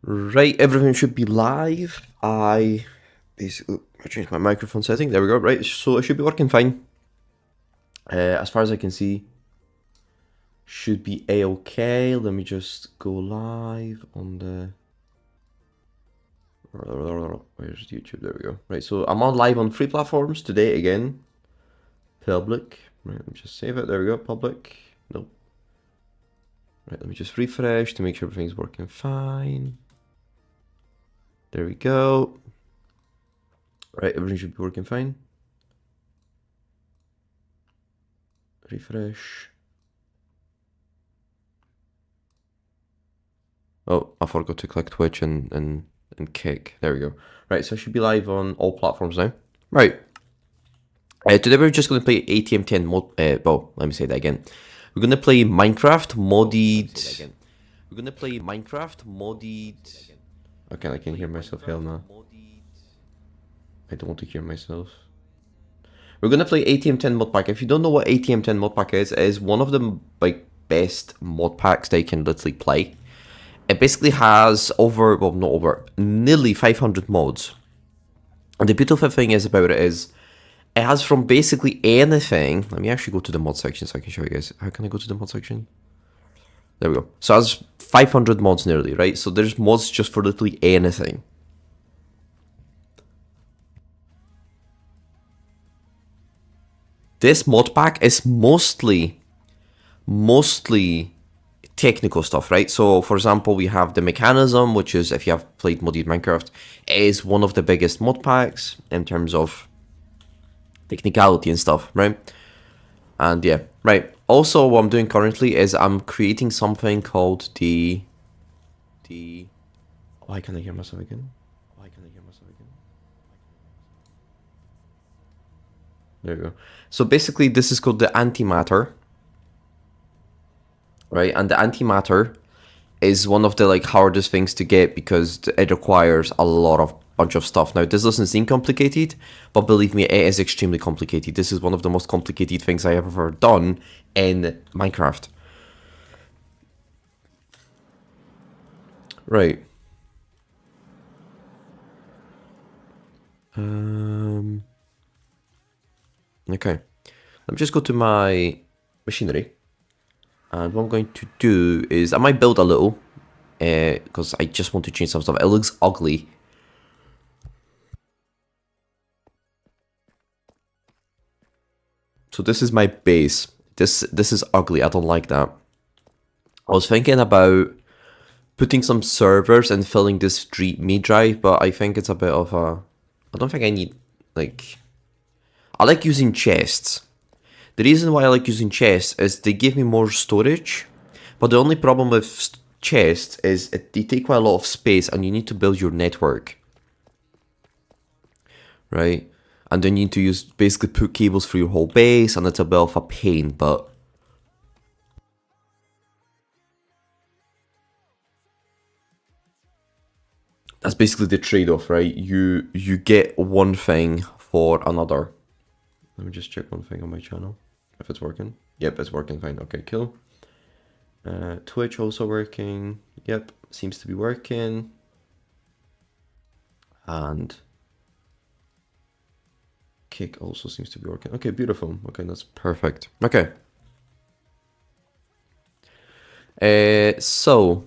Right, everything should be live. I changed my microphone setting. There we go. Right, so it should be working fine. As far as I can see, should be a-okay. Let me just go live on the. Where's YouTube? There we go. Right, so I'm on live on 3 platforms today again. Public. Right, let me just save it. There we go. Public. Nope. Right, let me just refresh to make sure everything's working fine. There we go. Right, everything should be working fine. Refresh. Oh, I forgot to click Twitch and Kick. There we go. Right, so I should be live on all platforms now. Right. Today we're just going to play ATM10 mod. Well, let me say that again. We're going to play Minecraft modded. We're going to play Minecraft modded. Okay, I can hear myself. Hell no. I don't want to hear myself. We're going to play ATM10 mod pack. If you don't know what ATM10 mod pack is, it is one of the best mod packs that you can literally play. It basically has nearly 500 mods. And the beautiful thing is about it is, it has from basically anything. Let me actually go to the mod section so I can show you guys. How can I go to the mod section? There we go. So it has 500 mods nearly, right? So there's mods just for literally anything. This mod pack is mostly technical stuff, right? So for example, we have the mechanism, which is, if you have played modded Minecraft, is one of the biggest mod packs in terms of technicality and stuff, right? And yeah, right. Also, what I'm doing currently is I'm creating something called the. Why can't I hear myself again? There you go. So basically, this is called the antimatter, right? And the antimatter is one of the hardest things to get because it requires a bunch of stuff. Now, this doesn't seem complicated, but believe me, it is extremely complicated. This is one of the most complicated things I have ever done in Minecraft. Right. Okay. Let me just go to my machinery. And what I'm going to do is, I might build a little, because I just want to change some stuff. It looks ugly. So this is my base. This is ugly. I don't like that. I was thinking about putting some servers and filling this me drive, but I think it's a bit of a. I don't think I need I like using chests. The reason why I like using chests is they give me more storage, but the only problem with chests is they take quite a lot of space and you need to build your network, right? And then you need to basically put cables through your whole base, and it's a bit of a pain, but that's basically the trade-off, right? You get one thing for another. Let me just check one thing on my channel, if it's working. Yep, it's working fine. Okay, cool. Twitch also working. Yep, seems to be working. And Kick also seems to be working. Okay, beautiful. Okay, that's perfect. Okay. So.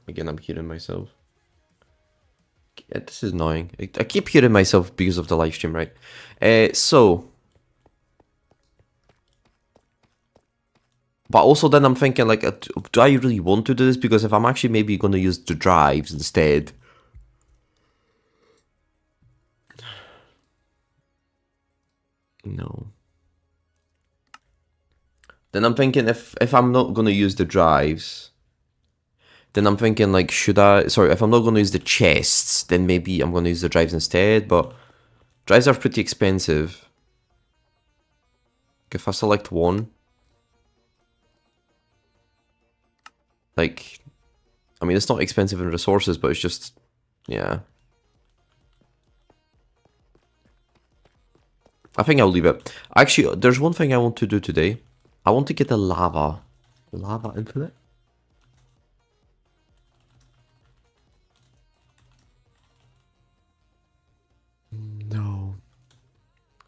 Again, I'm hearing myself. Yeah, this is annoying. I keep hearing myself because of the live stream, right? But also then I'm thinking, do I really want to do this? Because if I'm actually maybe going to use the drives instead. No. Then I'm thinking if I'm not going to use the drives, then I'm thinking should I, if I'm not going to use the chests, then maybe I'm going to use the drives instead, but drives are pretty expensive. If I select one, I mean, it's not expensive in resources, but it's just, yeah. I think I'll leave it. Actually, there's one thing I want to do today. I want to get the lava. Lava infinite? No.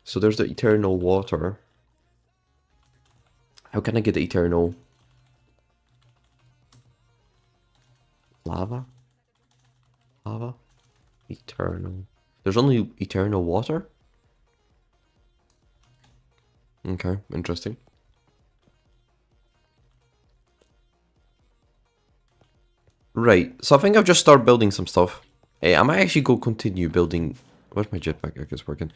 So there's the eternal water. How can I get the eternal lava? Lava? Eternal. There's only eternal water? Okay, interesting. Right, so I think I'll just start building some stuff. I might actually go continue building... Where's my jetpack? Okay, it's working.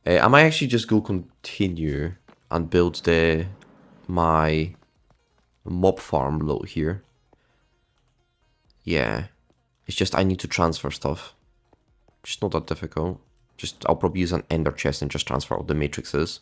I might actually just go continue and build my mob farm load here. Yeah. It's just I need to transfer stuff. Just not that difficult. Just I'll probably use an ender chest and just transfer all the matrices.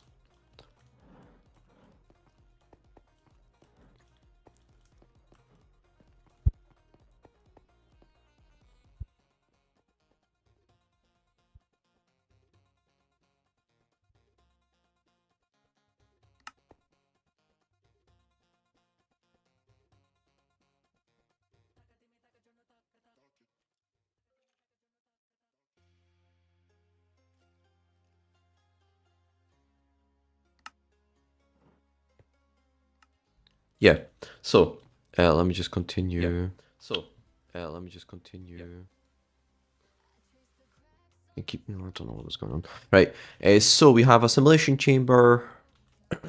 Yeah. So let me just continue. Let me just continue. I don't know what's going on. Right. So we have a simulation chamber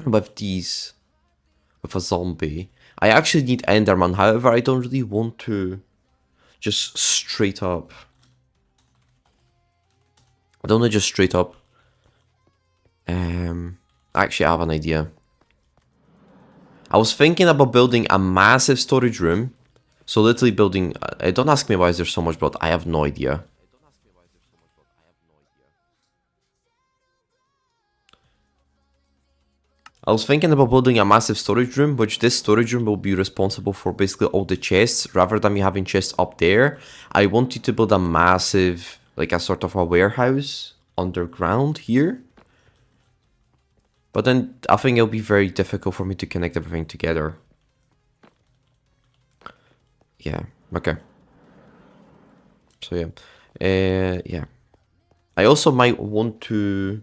with these, with a zombie. I actually need Enderman. However, I don't really want to just straight up. I don't want to just straight up. Actually, I have an idea. I was thinking about building a massive storage room. So literally building... don't ask me why is there so much blood. I have no idea. I was thinking about building a massive storage room, which this storage room will be responsible for basically all the chests. Rather than me having chests up there, I wanted to build a massive, like a sort of a warehouse underground here. But then I think it'll be very difficult for me to connect everything together. Yeah, okay. So yeah. Yeah. I also might want to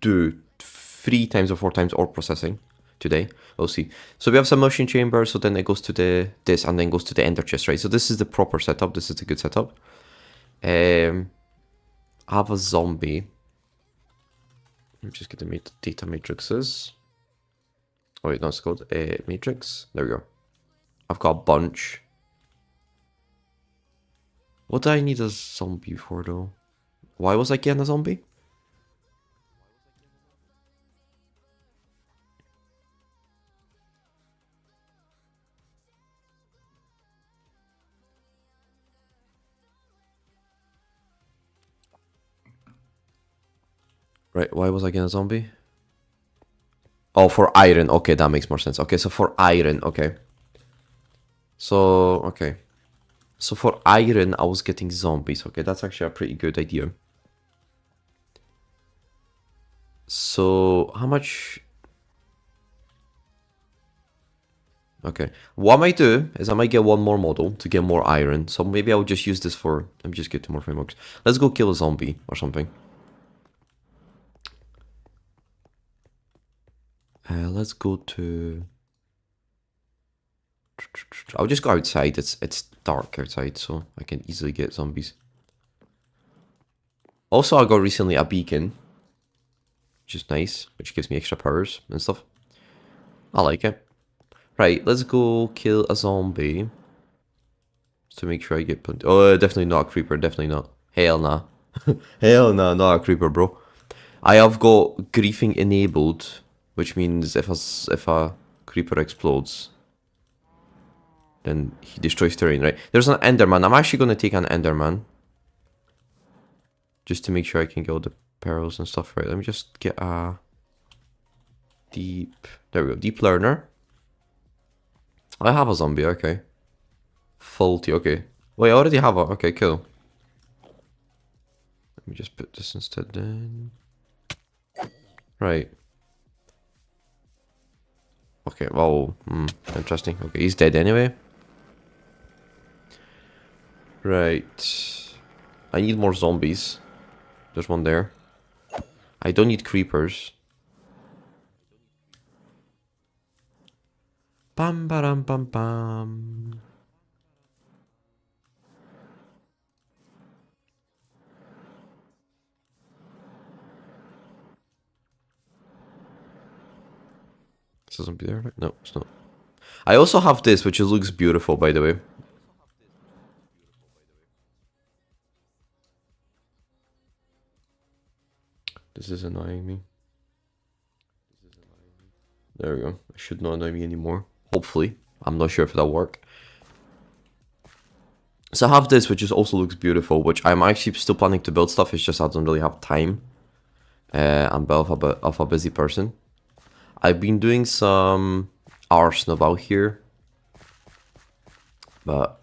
do 3 times or 4 times ore processing today. We'll see. So we have some motion chamber, so then it goes to this and then goes to the ender chest, right? So this is the proper setup. This is the good setup. I have a zombie. Let me just get the data matrices. Oh wait, no, it's called a matrix. There we go. I've got a bunch. What do I need a zombie for though? Why was I getting a zombie? Right, why was I getting a zombie? Oh, for iron. Okay, that makes more sense. Okay, so for iron, okay. So, okay. So for iron, I was getting zombies. Okay, that's actually a pretty good idea. So, how much... Okay, what I might do is I might get one more model to get more iron. So maybe I'll just use this for... Let me just get 2 more frameworks. Let's go kill a zombie or something. Let's go to... I'll just go outside. It's dark outside, so I can easily get zombies. Also, I got recently a beacon, which is nice, which gives me extra powers and stuff. I like it. Right, let's go kill a zombie. To make sure I get plenty. Oh, definitely not a creeper. Definitely not. Hell nah. Hell nah, not a creeper, bro. I have got griefing enabled, which means if a creeper explodes, then he destroys terrain, right? There's an enderman. I'm actually going to take an enderman. Just to make sure I can get all the perils and stuff, right? Let me just get a deep... There we go. Deep learner. I have a zombie, okay. Faulty, okay. Wait, I already have a... Okay, cool. Let me just put this instead then. Right. Okay, well, interesting. Okay, he's dead anyway. Right. I need more zombies. There's one there. I don't need creepers. Bam, bam, bam, bam. Is a zombie there? No, it's not. I also have this, which looks beautiful, by the way. This is annoying me. There we go. It should not annoy me anymore. Hopefully. I'm not sure if that'll work. So I have this, which also looks beautiful, which I'm actually still planning to build stuff. It's just I don't really have time. I'm a bit of a busy person. I've been doing some arson about here. But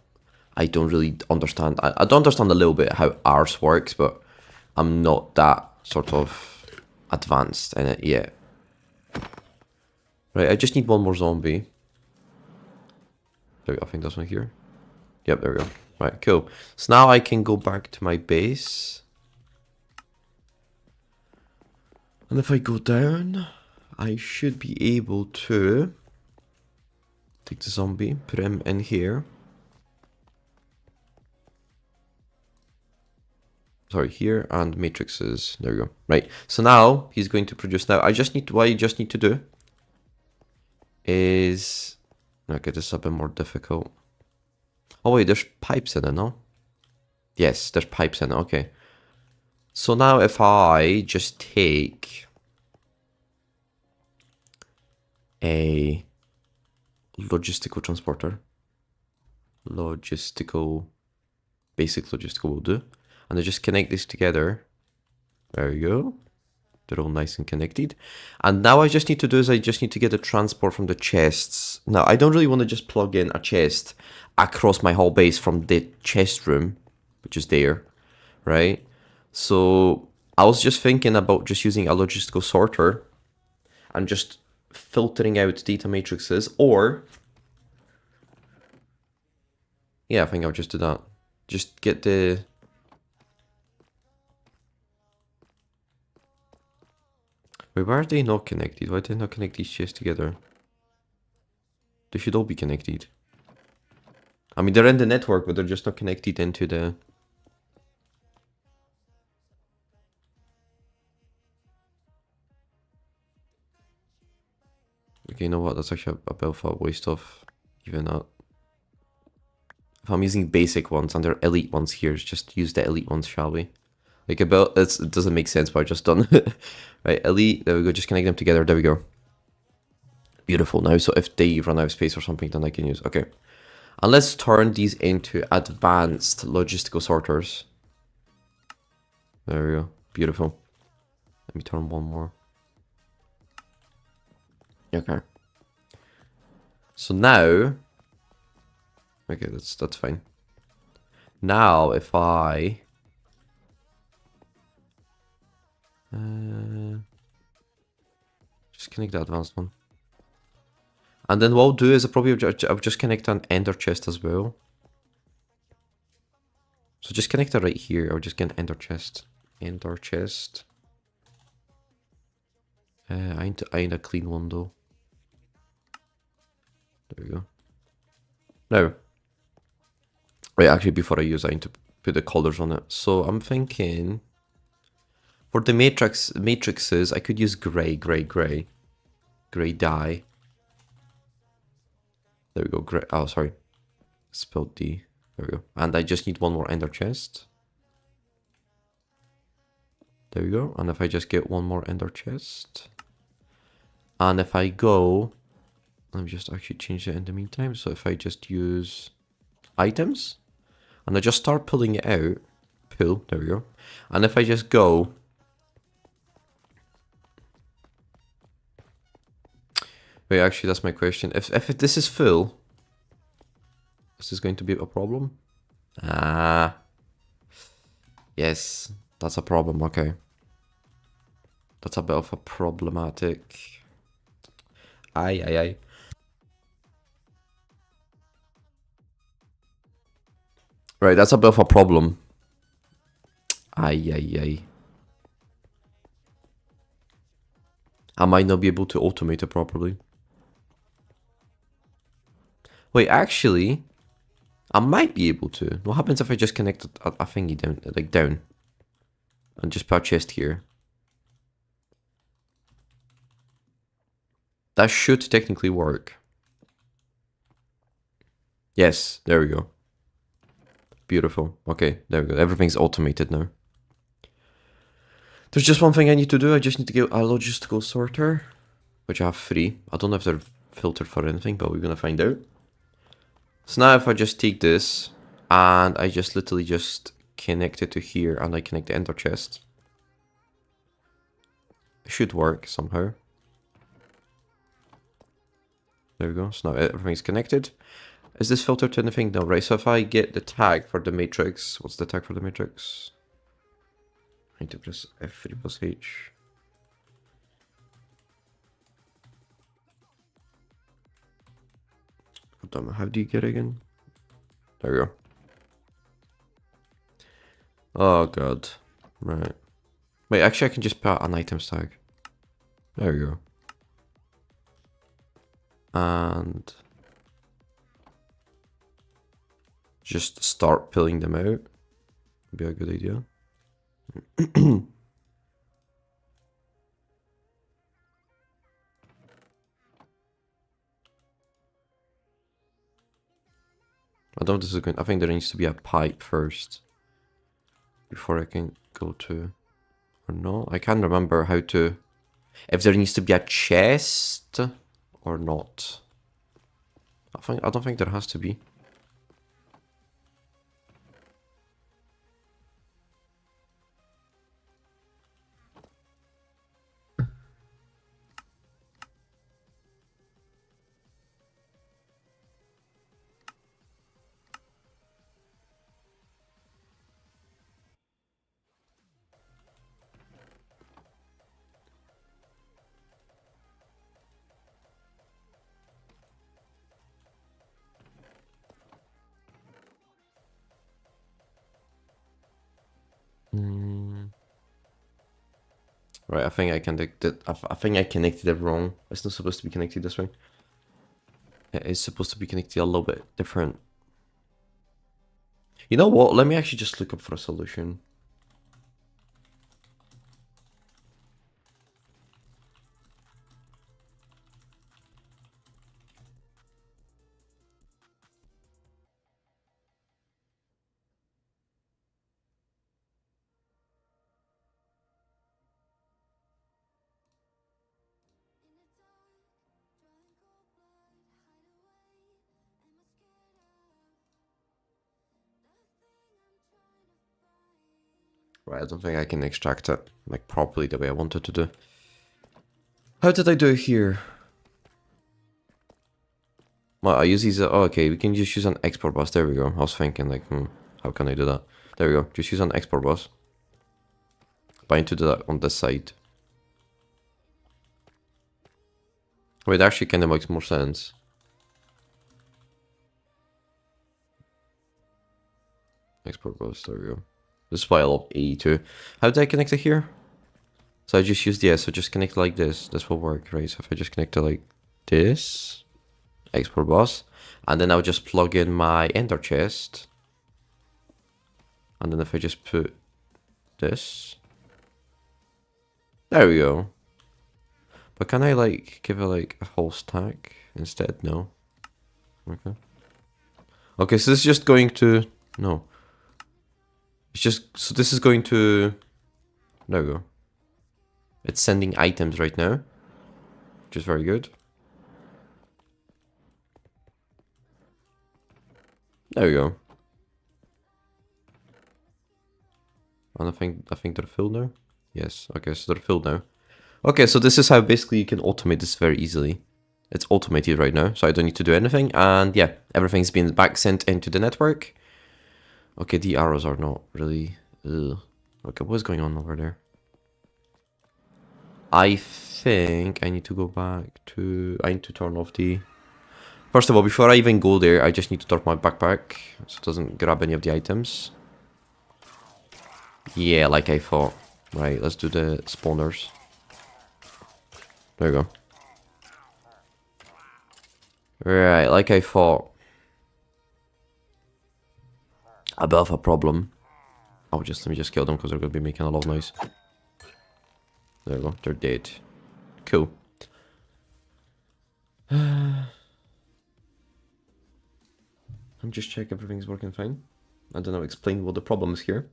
I don't really understand. I don't understand a little bit how ours works, but I'm not that sort of advanced in it yet. Right, I just need one more zombie. There we go, I think that's one here. Yep, there we go. Right, cool. So now I can go back to my base. And if I go down, I should be able to take the zombie, put him in here. Sorry, here, and matrices. There we go. Right, so now he's going to produce now. What I just need to do is... Okay, this is a bit more difficult. Oh wait, there's pipes in it, no? Yes, there's pipes in it, okay. So now if I just take a logistical transporter, basic logistical will do, and I just connect these together. There we go. They're all nice and connected. And now I just need to do is I just need to get a transport from the chests. Now, I don't really want to just plug in a chest across my whole base from the chest room, which is there, right? So I was just thinking about just using a logistical sorter and just filtering out data matrices, or... Yeah, I think I'll just do that. Just get the... Wait, why are they not connected? Why did they not connect these chests together? They should all be connected. I mean, they're in the network, but they're just not connected into the... Okay, you know what? That's actually a bit of a waste of even that. If I'm using basic ones and they're elite ones here, just use the elite ones, shall we? Like it doesn't make sense, but I just done it. Right, elite, there we go, just connect them together, there we go. Beautiful. Now, so if they run out of space or something, then I can use, okay. And let's turn these into advanced logistical sorters. There we go, beautiful. Let me turn one more. Okay. So now, okay, that's fine. Now, if I... just connect the advanced one. And then what I'll do is I'll just connect an ender chest as well. So just connect it right here. I'll just get an ender chest. Ender chest. I need a clean one though. There we go. Now, wait, actually before I use, I need to put the colors on it. So I'm thinking... For the matrices, I could use gray dye. There we go, gray. Oh, sorry. Spelled D. There we go. And I just need one more ender chest. There we go. And if I just get one more ender chest. And if I go... Let me just actually change it in the meantime. So if I just use items. And I just start pulling it out. Pull. There we go. And if I just go... Wait, actually, that's my question. If this is full, is this going to be a problem? Ah. Yes, that's a problem, okay. That's a bit of a problematic. Aye. Right, that's a bit of a problem. Ay, ay, ay. I might not be able to automate it properly. Wait, actually, I might be able to. What happens if I just connect a thingy down, like down, and just put a chest here? That should technically work. Yes, there we go. Beautiful. Okay, there we go. Everything's automated now. There's just one thing I need to do. I just need to get a logistical sorter, which I have 3. I don't know if they're filtered for anything, but we're gonna find out. So now if I just take this and I just literally just connect it to here and I connect the ender chest, it should work somehow. There we go. So now everything's connected. Is this filtered to anything? No, right? So if I get the tag for the matrix, what's the tag for the matrix? I need to press F3 plus H. How do you get it again? There we go. Oh god. Right. Wait, actually I can just put an items tag. There we go. And just start pulling them out. Would be a good idea. I don't know if this is going. I think there needs to be a pipe first before I can go to. Or no, I can't remember how to. If there needs to be a chest or not. I don't think there has to be. Right, I think I connected. I think I connected it wrong. It's not supposed to be connected this way. It is supposed to be connected a little bit different. You know what? Let me actually just look up for a solution. Right, I don't think I can extract it like properly the way I wanted to do. How did I do it here? Well, I use these. Oh, okay, we can just use an export bus. There we go. I was thinking like, how can I do that? There we go. Just use an export bus. But I need to do that on this side. Wait, it actually kind of makes more sense. Export bus. There we go. This is why I love AE2. How did I connect it here? So I just used, yeah, so just connect it like this. This will work, right? So if I just connect it like this, export bus, and then I'll just plug in my ender chest. And then if I just put this, there we go. But can I like give it like a whole stack instead? No. Okay. Okay, so this is just going to, no. It's just, so this is going to, there we go. It's sending items right now, which is very good. There we go. And I think they're filled now. Yes, okay, so they're filled now. Okay, so this is how basically you can automate this very easily. It's automated right now, so I don't need to do anything. And yeah, everything's been back sent into the network. Okay, the arrows are not really... Okay, what's going on over there? I think I need to go back to... I need to turn off the... First of all, before I even go there, I just need to drop my backpack so it doesn't grab any of the items. Yeah, like I thought. Right, let's do the spawners. There we go. Right, like I thought. A bit of a problem. Oh, let me just kill them because they're going to be making a lot of noise. There we go, they're dead. Cool. I'm just check everything's working fine. I don't know, explain what the problem is here.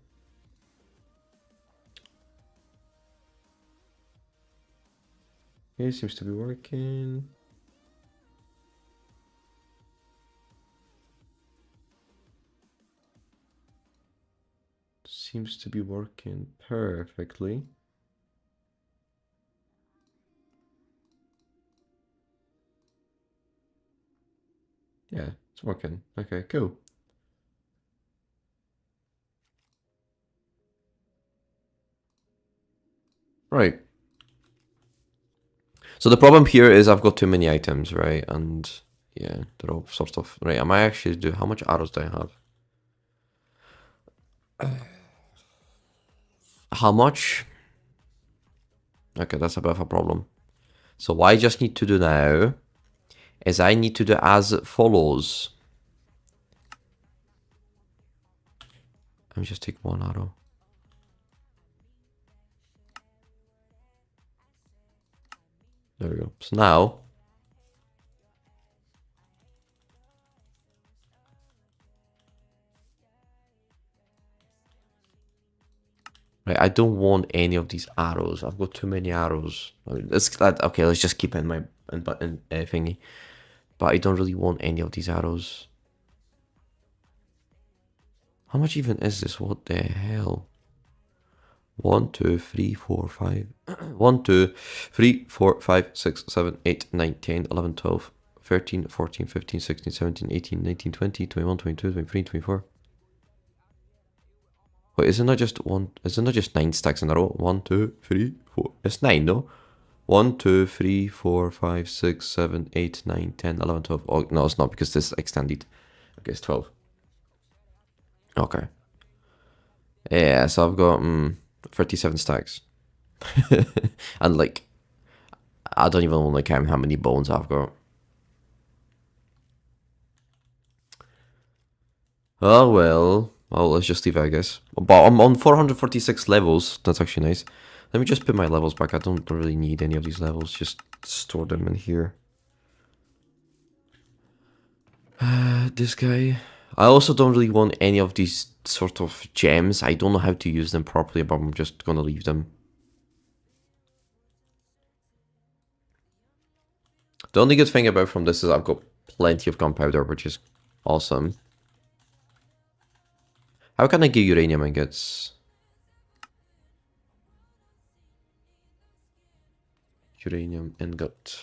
Okay, seems to be working. Seems to be working perfectly. Yeah, it's working. Okay, cool. Right. So the problem here is I've got too many items, right? And yeah, they're all sort of... Right, am I actually do... How much arrows do I have? How much? Okay, that's a bit of a problem. So what I just need to do now is I need to do as follows. Let me just take one arrow. There we go. So now... Right, I don't want any of these arrows. I've got too many arrows. I mean, okay, let's just keep it in my thingy. But I don't really want any of these arrows. How much even is this? What the hell? 1, 2, 3, 4, 5. 1, 2, 3, 4, 5, 6, 7, 8, 9, 10, 11, 12, 13, 14, 15, 16, 17, 18, 19, 20, 21, 22, 23, 24. Wait, is it not just 9 stacks in a row? 1, 2, 3, 4. It's 9, no? 1, 2, 3, 4, 5, 6, 7, 8, 9, 10, 11, 12. Oh, no, it's not because this is extended. Okay, it's 12. Okay. Yeah, so I've got 37 stacks. And like, I don't even want to count how many bones I've got. Oh well. Well, let's just leave it, I guess. But I'm on 446 levels. That's actually nice. Let me just put my levels back. I don't really need any of these levels. Just store them in here. This guy. I also don't really want any of these sort of gems. I don't know how to use them properly, but I'm just gonna leave them. The only good thing about from this is I've got plenty of gunpowder, which is awesome. How can I get uranium ingots? Uranium ingot.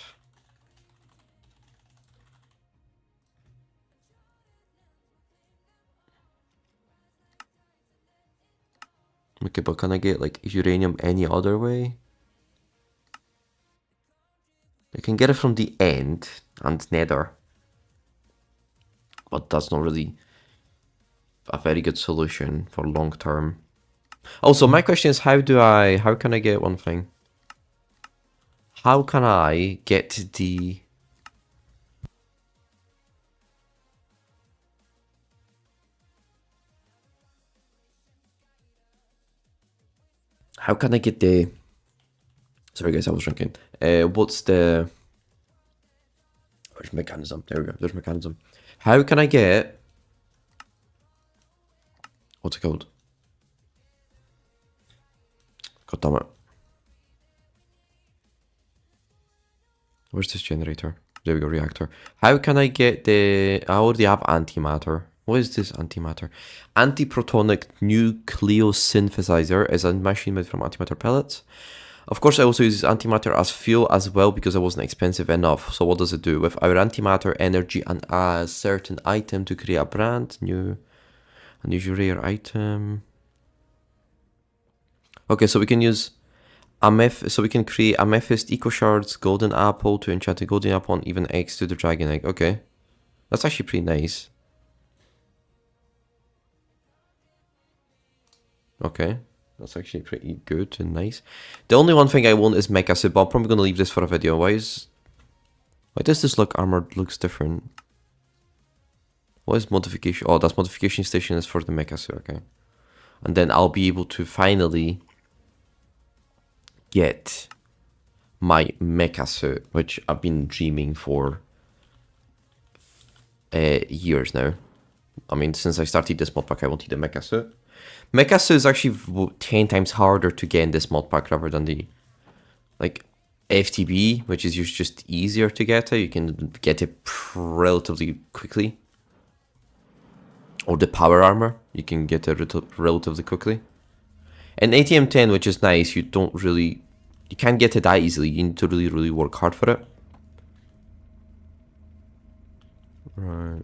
Okay, but can I get like uranium any other way? I can get it from the end and nether. But that's not really a very good solution for long term. Also, my question is how can I get one thing? How can I get the... How can I get the... Sorry guys, I was drinking. What's the... Where's mechanism? There we go, there's mechanism. How can I get... What's it called? God damn it. Where's this generator? There we go, reactor. How can I get the... I already have antimatter. What is this antimatter? Antiprotonic nucleosynthesizer is a machine made from antimatter pellets. Of course, I also use antimatter as fuel as well because it wasn't expensive enough. So what does it do? With our antimatter energy and a certain item to create a brand new, unusual rare item. Okay, so we can use so we can create amethyst, eco shards, golden apple to enchant a golden apple, and even eggs to the dragon egg. Okay. That's actually pretty nice. Okay. That's actually pretty good and nice. The only one thing I want is Mecha Suit, but I'm probably going to leave this for a video. Why does this look armored looks different? What is modification? Oh, that's modification station is for the Mecha Suit, okay. And then I'll be able to finally get my Mecha Suit, which I've been dreaming for years now. I mean, since I started this mod pack, I wanted a Mecha Suit. Mecha Suit is actually 10 times harder to get in this mod pack rather than the, like, FTB, which is just easier to get it. You can get it relatively quickly. Or the power armor, you can get it relatively quickly. And ATM 10, which is nice, you can't get it that easily. You need to really work hard for it. Right.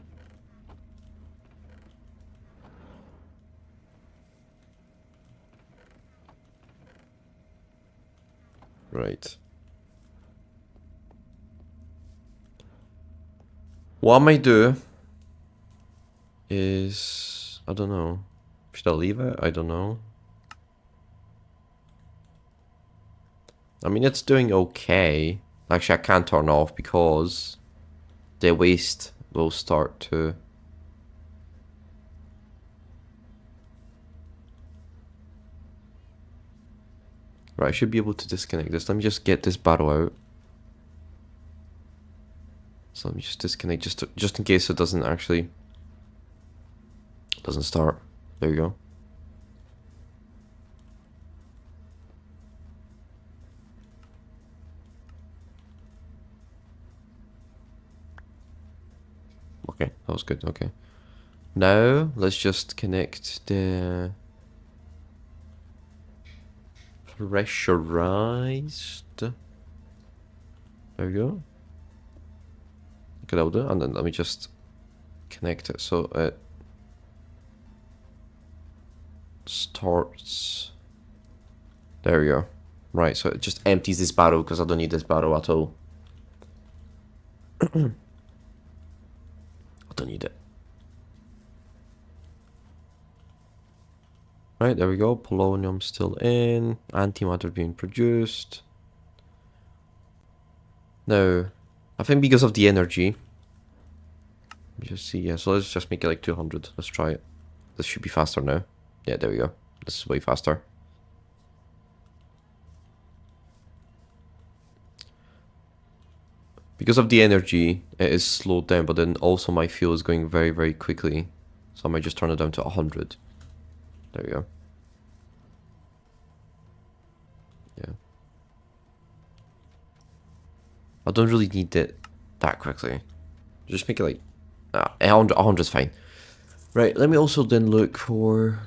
Right. What I might do is, I don't know. Should I leave it? I don't know. I mean, it's doing okay. Actually, I can't turn off because the waste will start to... Right, I should be able to disconnect this. Let me just get this battle out. So let me just disconnect just in case it doesn't actually... doesn't start. There you go. Okay, that was good, okay. Now, let's just connect the... pressurized. There we go. Okay, that'll do. And then let me just connect it so it starts. There we go. Right, so it just empties this barrel because I don't need this barrel at all. I don't need it. Right, there we go. Polonium still in. Antimatter being produced. Now, I think because of the energy. Let me just see. Yeah, so let's just make it like 200. Let's try it. This should be faster now. Yeah, there we go. This is way faster. Because of the energy, it is slowed down, but then also my fuel is going very quickly. So I might just turn it down to 100. There we go. Yeah. I don't really need it that quickly. Just make it like... 100 is fine. Right, let me also then look for...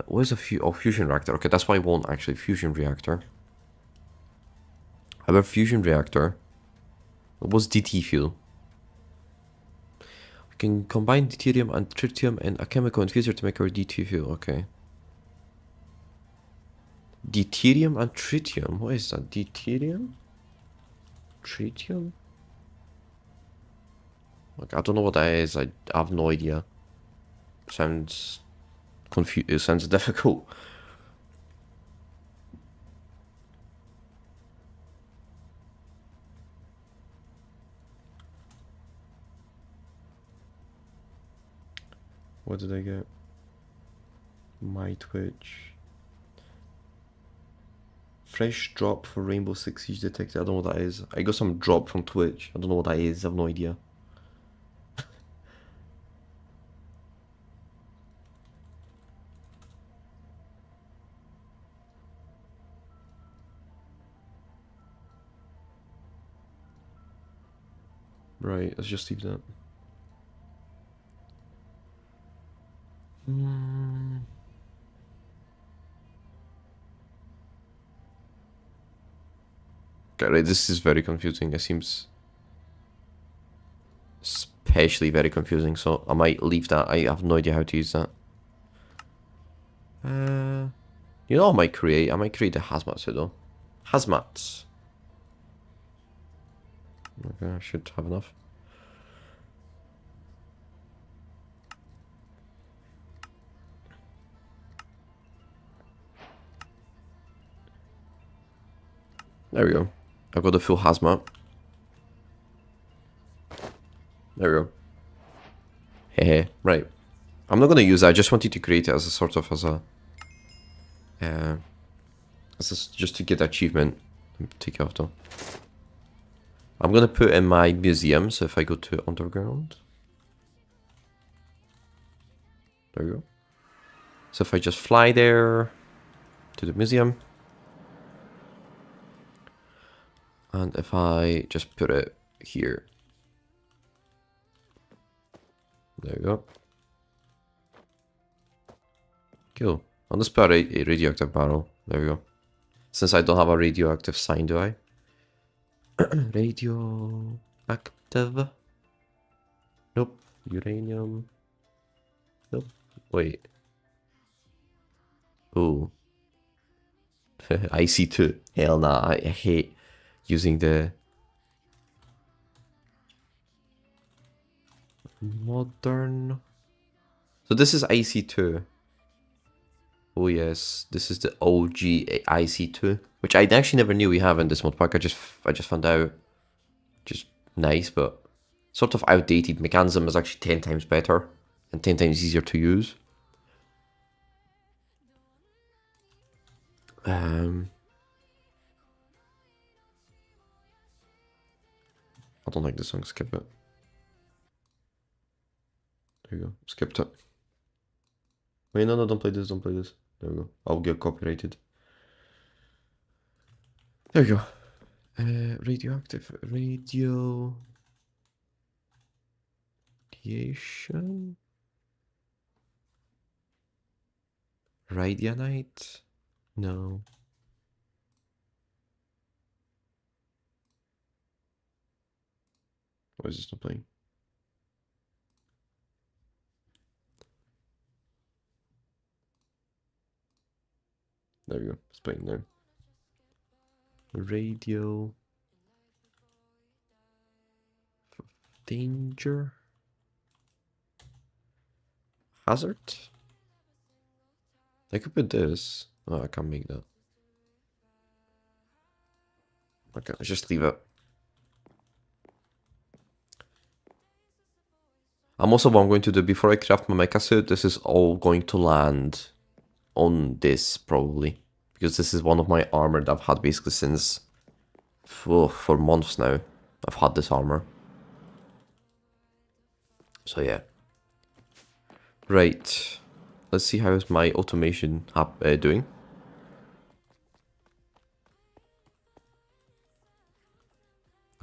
what is a fusion reactor? Okay, that's why I want actually fusion reactor. I have a fusion reactor. What's DT fuel? We can combine deuterium and tritium in a chemical infuser to make our DT fuel. Okay. Deuterium and tritium. What is that? Deuterium? Tritium? Like, I don't know what that is. I have no idea. Sounds confused. It sounds difficult. What did I get? My Twitch. Fresh drop for Rainbow Six Siege detected. I don't know what that is. I got some drop from Twitch. I don't know what that is. I have no idea. Right, let's just leave that. Okay, right, this is very confusing. It seems especially very confusing, so I might leave that. I have no idea how to use that. You know, I might create a hazmat suit though. Hazmats. Okay, I should have enough. There we go. I've got the full hazmat. There we go. Hehe. Right. I'm not gonna use that. I just wanted to create it as a sort of just to get achievement. Take it off though. I'm gonna put in my museum. So if I go to underground, there we go. So if I just fly there to the museum, and if I just put it here, there we go. Cool. I'll just put a radioactive barrel. There we go. Since I don't have a radioactive sign, do I? Radioactive. Nope. Uranium. Nope. Wait. Ooh. IC2. Hell nah. I hate using the modern. So this is IC2. Oh yes, this is the OG IC2, which I actually never knew we have in this mod pack. I just found out. Just nice, but sort of outdated. Mechanism is actually 10 times better and 10 times easier to use. I don't like this song. Skip it. There you go. Skipped it. Wait, no, don't play this. Don't play this. There we go. I'll get copyrighted. There we go. Radioactive radiation. Radianite? No. Why is this not playing? There we go. It's playing now. Radio. Danger. Hazard? I could put this. Oh, I can't make that. Okay, let's just leave it. Also, what I'm going to do before I craft my mecha suit, this is all going to land on this probably, because this is one of my armor that I've had basically since for months now. I've had this armor. So yeah. Right. Let's see how is my automation doing.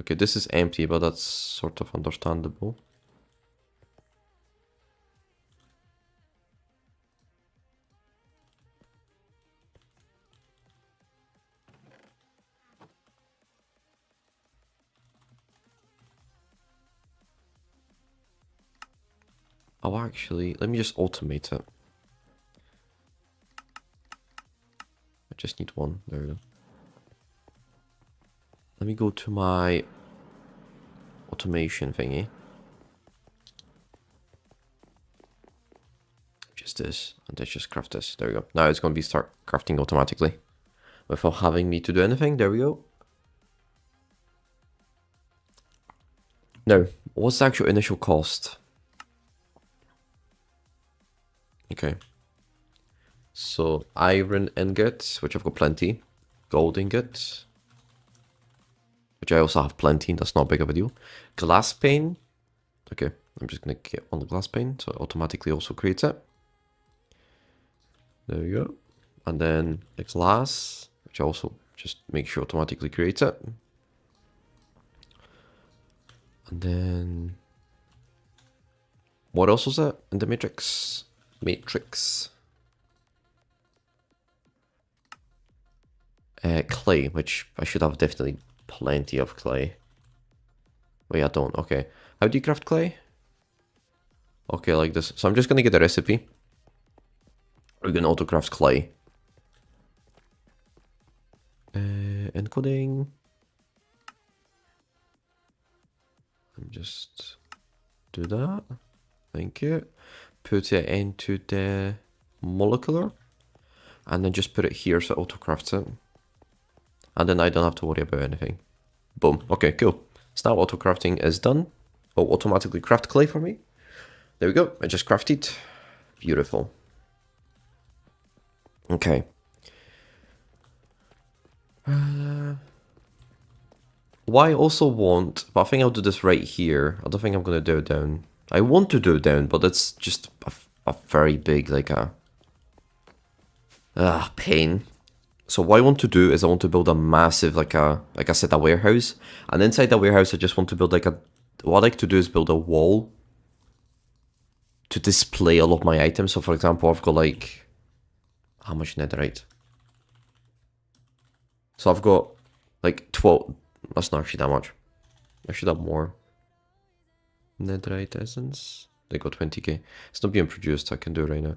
Okay, this is empty, but that's sort of understandable. Oh, actually, let me just automate it. I just need one. There we go. Let me go to my automation thingy. Just this, and let's just craft this. There we go. Now it's going to be start crafting automatically without having me to do anything. There we go. Now, what's the actual initial cost? Okay. So, iron ingots, which I've got plenty. Gold ingots, which I also have plenty. That's not big of a deal. Glass pane. Okay, I'm just going to get on the glass pane, so it automatically also creates it. There we go. And then the glass, which also just make sure automatically creates it. And then what else was that in the matrix? Clay, which I should have definitely plenty of clay. Wait, I don't. Okay. How do you craft clay? Okay, like this. So I'm just gonna get a recipe. We're gonna auto craft clay. Encoding. Just do that. Thank you. Put it into the molecular. And then just put it here so it auto-crafts it. And then I don't have to worry about anything. Boom. Okay, cool. So now auto-crafting is done. Oh, automatically craft clay for me. There we go. I just crafted. Beautiful. Okay. What I also want, but I think I'll do this right here. I don't think I'm going to do it down. I want to do it down, but it's just a very big, like a... pain. So what I want to do is I want to build a massive, like I said, a warehouse. And inside the warehouse, I just want to build like a... What I like to do is build a wall to display all of my items. So for example, I've got like... How much netherite? So I've got like 12... That's not actually that much. I should have more. Netherite essence. They got 20k. It's not being produced. I can do it right now.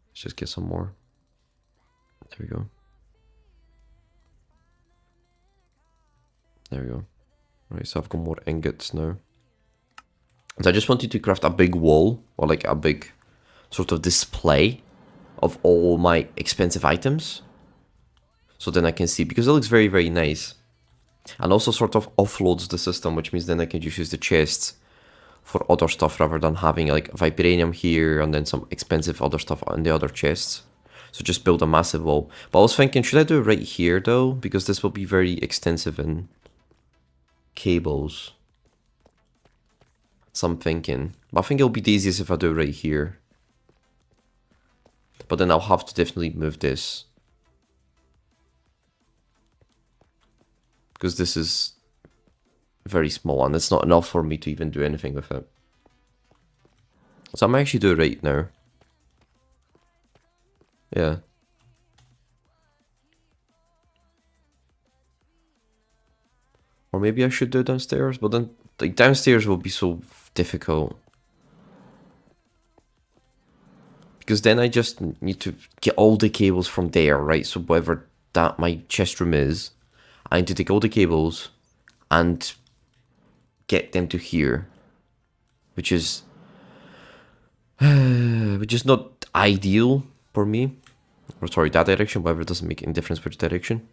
Let's just get some more. There we go. There we go. Right, so I've got more ingots now. So I just wanted to craft a big wall, or like a big sort of display of all my expensive items. So then I can see, because it looks very, very nice. And also sort of offloads the system, which means then I can just use the chests for other stuff rather than having like vibranium here and then some expensive other stuff on the other chests. So just build a massive wall. But I was thinking, should I do it right here though? Because this will be very extensive in cables. So I'm thinking. But I think it'll be the easiest if I do it right here. But then I'll have to definitely move this. Because this is very small and it's not enough for me to even do anything with it. So I might actually do it right now. Yeah. Or maybe I should do it downstairs, but then like downstairs will be so difficult. Because then I just need to get all the cables from there, right? So whatever that my chest room is, I need to take all the cables and get them to here. Which is not ideal for me. Or sorry, that direction, whatever, it doesn't make any difference which direction.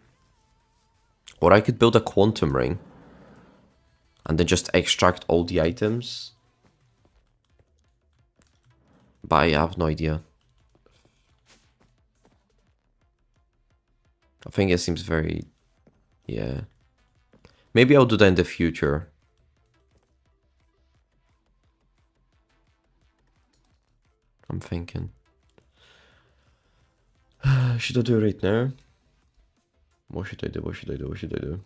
Or I could build a quantum ring and then just extract all the items. But I have no idea. I think it seems very... Yeah. Maybe I'll do that in the future. I'm thinking. Should I do it right now? What should I do? What should I do? What should I do?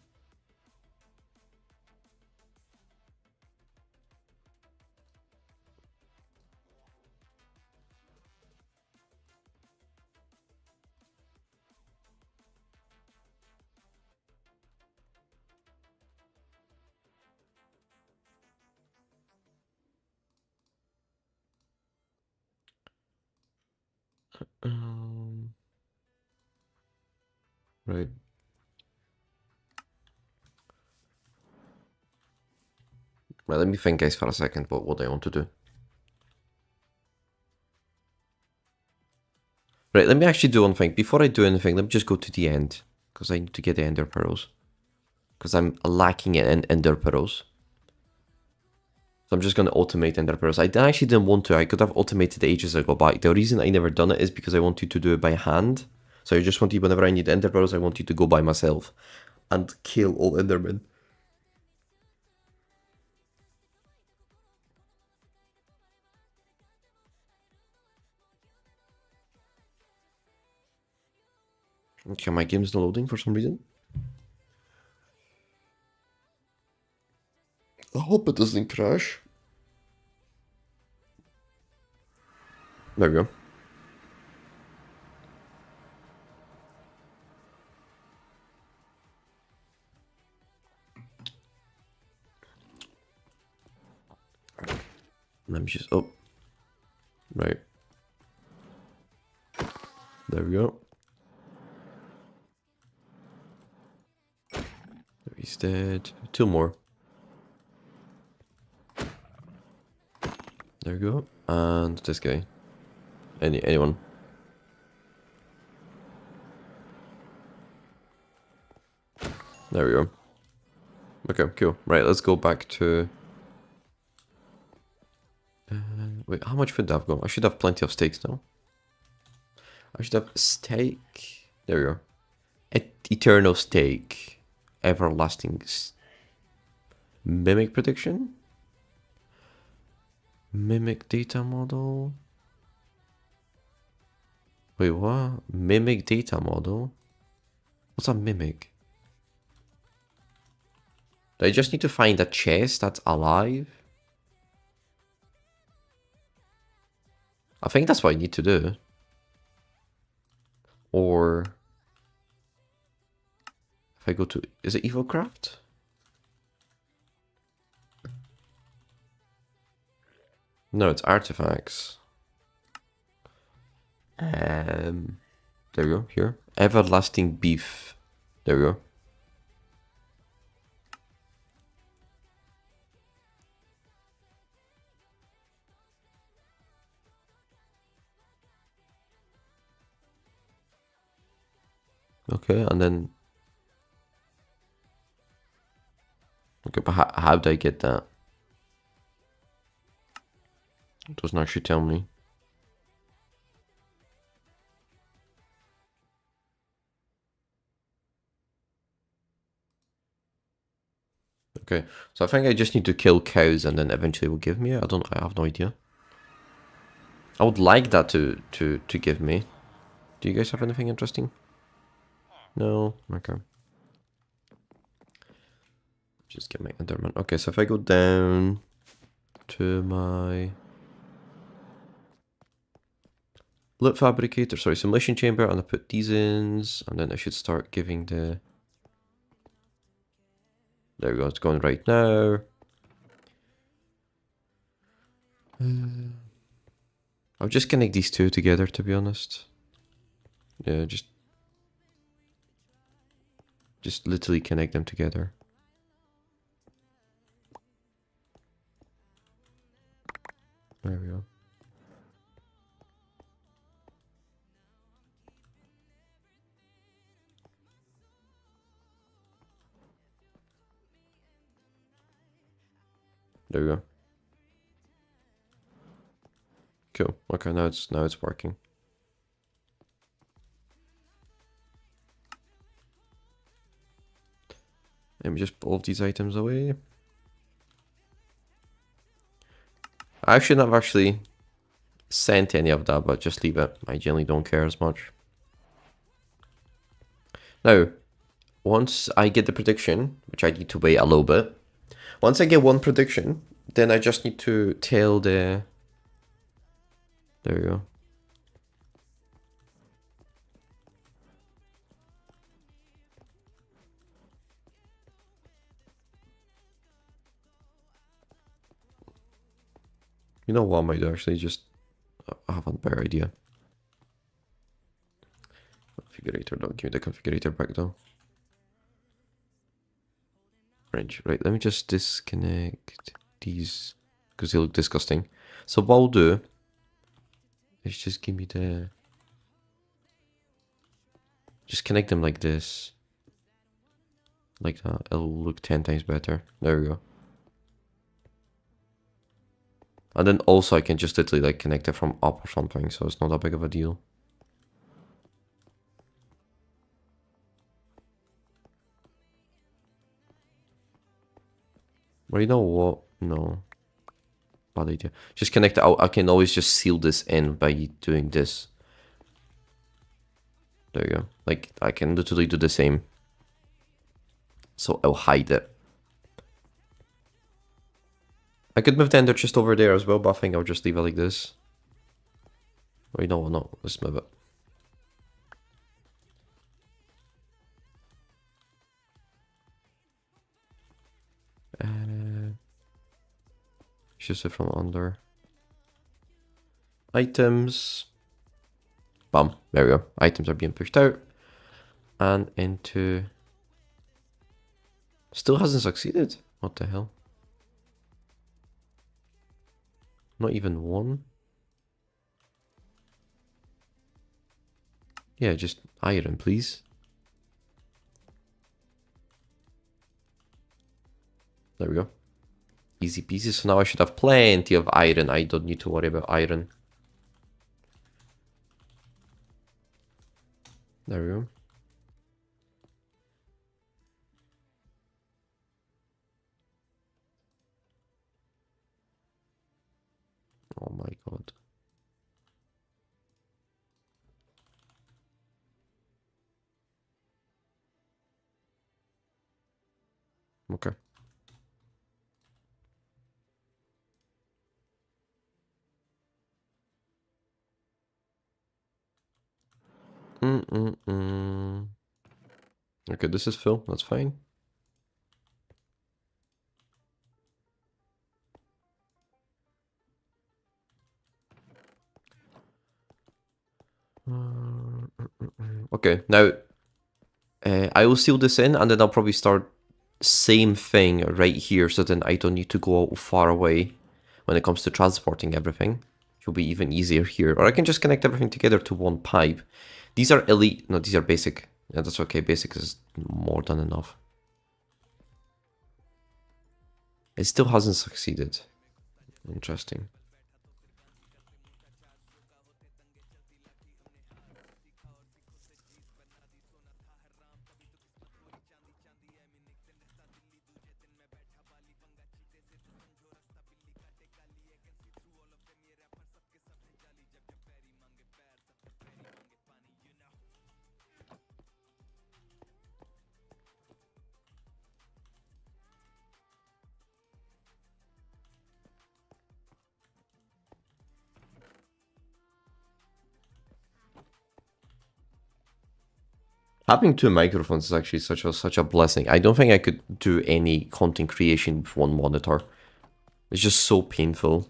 Right. Well, let me think, guys, for a second what I want to do. Right, let me actually do one thing. Before I do anything, let me just go to the end. Because I need to get the ender pearls. Because I'm lacking in ender pearls. So I'm just going to automate ender pearls. I actually didn't want to. I could have automated ages ago, but the reason I never done it is because I wanted to do it by hand. So I just wanted, whenever I need ender pearls, I wanted to go by myself and kill all endermen. Okay, my game's not loading for some reason. I hope it doesn't crash. There we go. Let me just... Oh. Right. There we go. He's dead. Two more. There we go. And this guy. Anyone. There we go. Okay, cool. Right, let's go back to... wait, how much food do I've got? I should have plenty of steaks now. I should have steak. There we go. Eternal steak. Everlasting... Mimic prediction? Mimic data model? Wait, what? Mimic data model? What's a mimic? Do I just need to find a chest that's alive? I think that's what I need to do. Or... if I go to... is it EvoCraft? No, it's artifacts. There we go, here. Everlasting beef. There we go. Okay, and then... okay, but how do I get that? It doesn't actually tell me. Okay, so I think I just need to kill cows and then eventually it will give me it. I have no idea. I would like that to give me. Do you guys have anything interesting? No? Okay. Just get my Enderman. Okay, so if I go down to my loot fabricator, sorry, simulation chamber, and I put these in, and then I should start giving the... there we go, it's going right now. I'll just connect these two together, to be honest. Yeah, just literally connect them together. There we go. There we go. Cool. Okay, now it's working. Let me just pull these items away. I should not have actually sent any of that, but just leave it. I generally don't care as much. Now, once I get the prediction, which I need to wait a little bit, once I get one prediction, then I just need to tell the... there we go. You know what I might do actually? Just... I have a better idea. Configurator, don't give me the configurator back though. Range, right, let me just disconnect these because they look disgusting. So what I'll do is just give me the... just connect them like this. Like that, it'll look 10 times better. There we go. And then also I can just literally like connect it from up or something, so it's not that big of a deal. Well, you know what? No. Bad idea. Just connect it out. I can always just seal this in by doing this. There you go. Like, I can literally do the same. So I'll hide it. I could move the ender chest over there as well, but I think I'll just leave it like this. Oh, you know what? No, let's move it. Just it from under. Items. Bam. There we go. Items are being pushed out. And into... still hasn't succeeded. What the hell? Not even one? Yeah, just iron, please. There we go. Easy peasy. So now I should have plenty of iron. I don't need to worry about iron. There we go. Oh my god. Okay. Okay, this is full. That's fine. Okay, now I will seal this in and then I'll probably start same thing right here so then I don't need to go far away when it comes to transporting everything. It will be even easier here. Or I can just connect everything together to one pipe. These are elite. No, these are basic. Yeah, that's okay. Basic is more than enough. It still hasn't succeeded. Interesting. Having two microphones is actually such a blessing. I don't think I could do any content creation with one monitor. It's just so painful.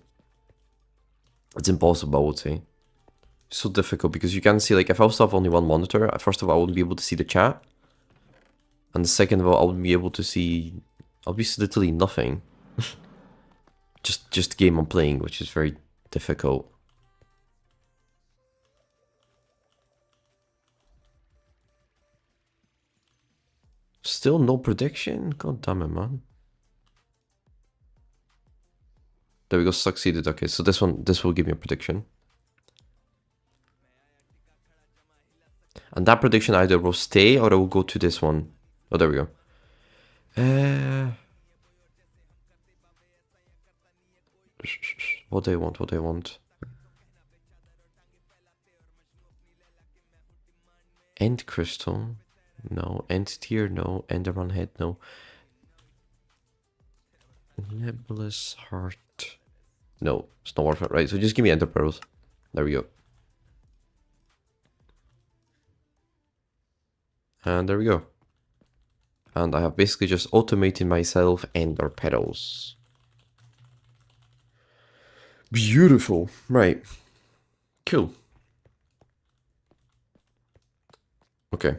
It's impossible, I would say. So difficult because you can see, like, if I was to have only one monitor, first of all, I wouldn't be able to see the chat. And the second of all, I wouldn't be able to see... I'll be literally nothing. just the game I'm playing, which is very difficult. Still no prediction? God damn it, man. There we go, succeeded. Okay, so this will give me a prediction. And that prediction either will stay or it will go to this one. Oh, there we go. What do I want? What do I want? End crystal? No. End tier? No. Enderman head? No. Nebulous heart? No, it's not worth it, right? So just give me ender pearls. There we go. And there we go. And I have basically just automated myself ender petals. Beautiful. Right. Cool. Okay.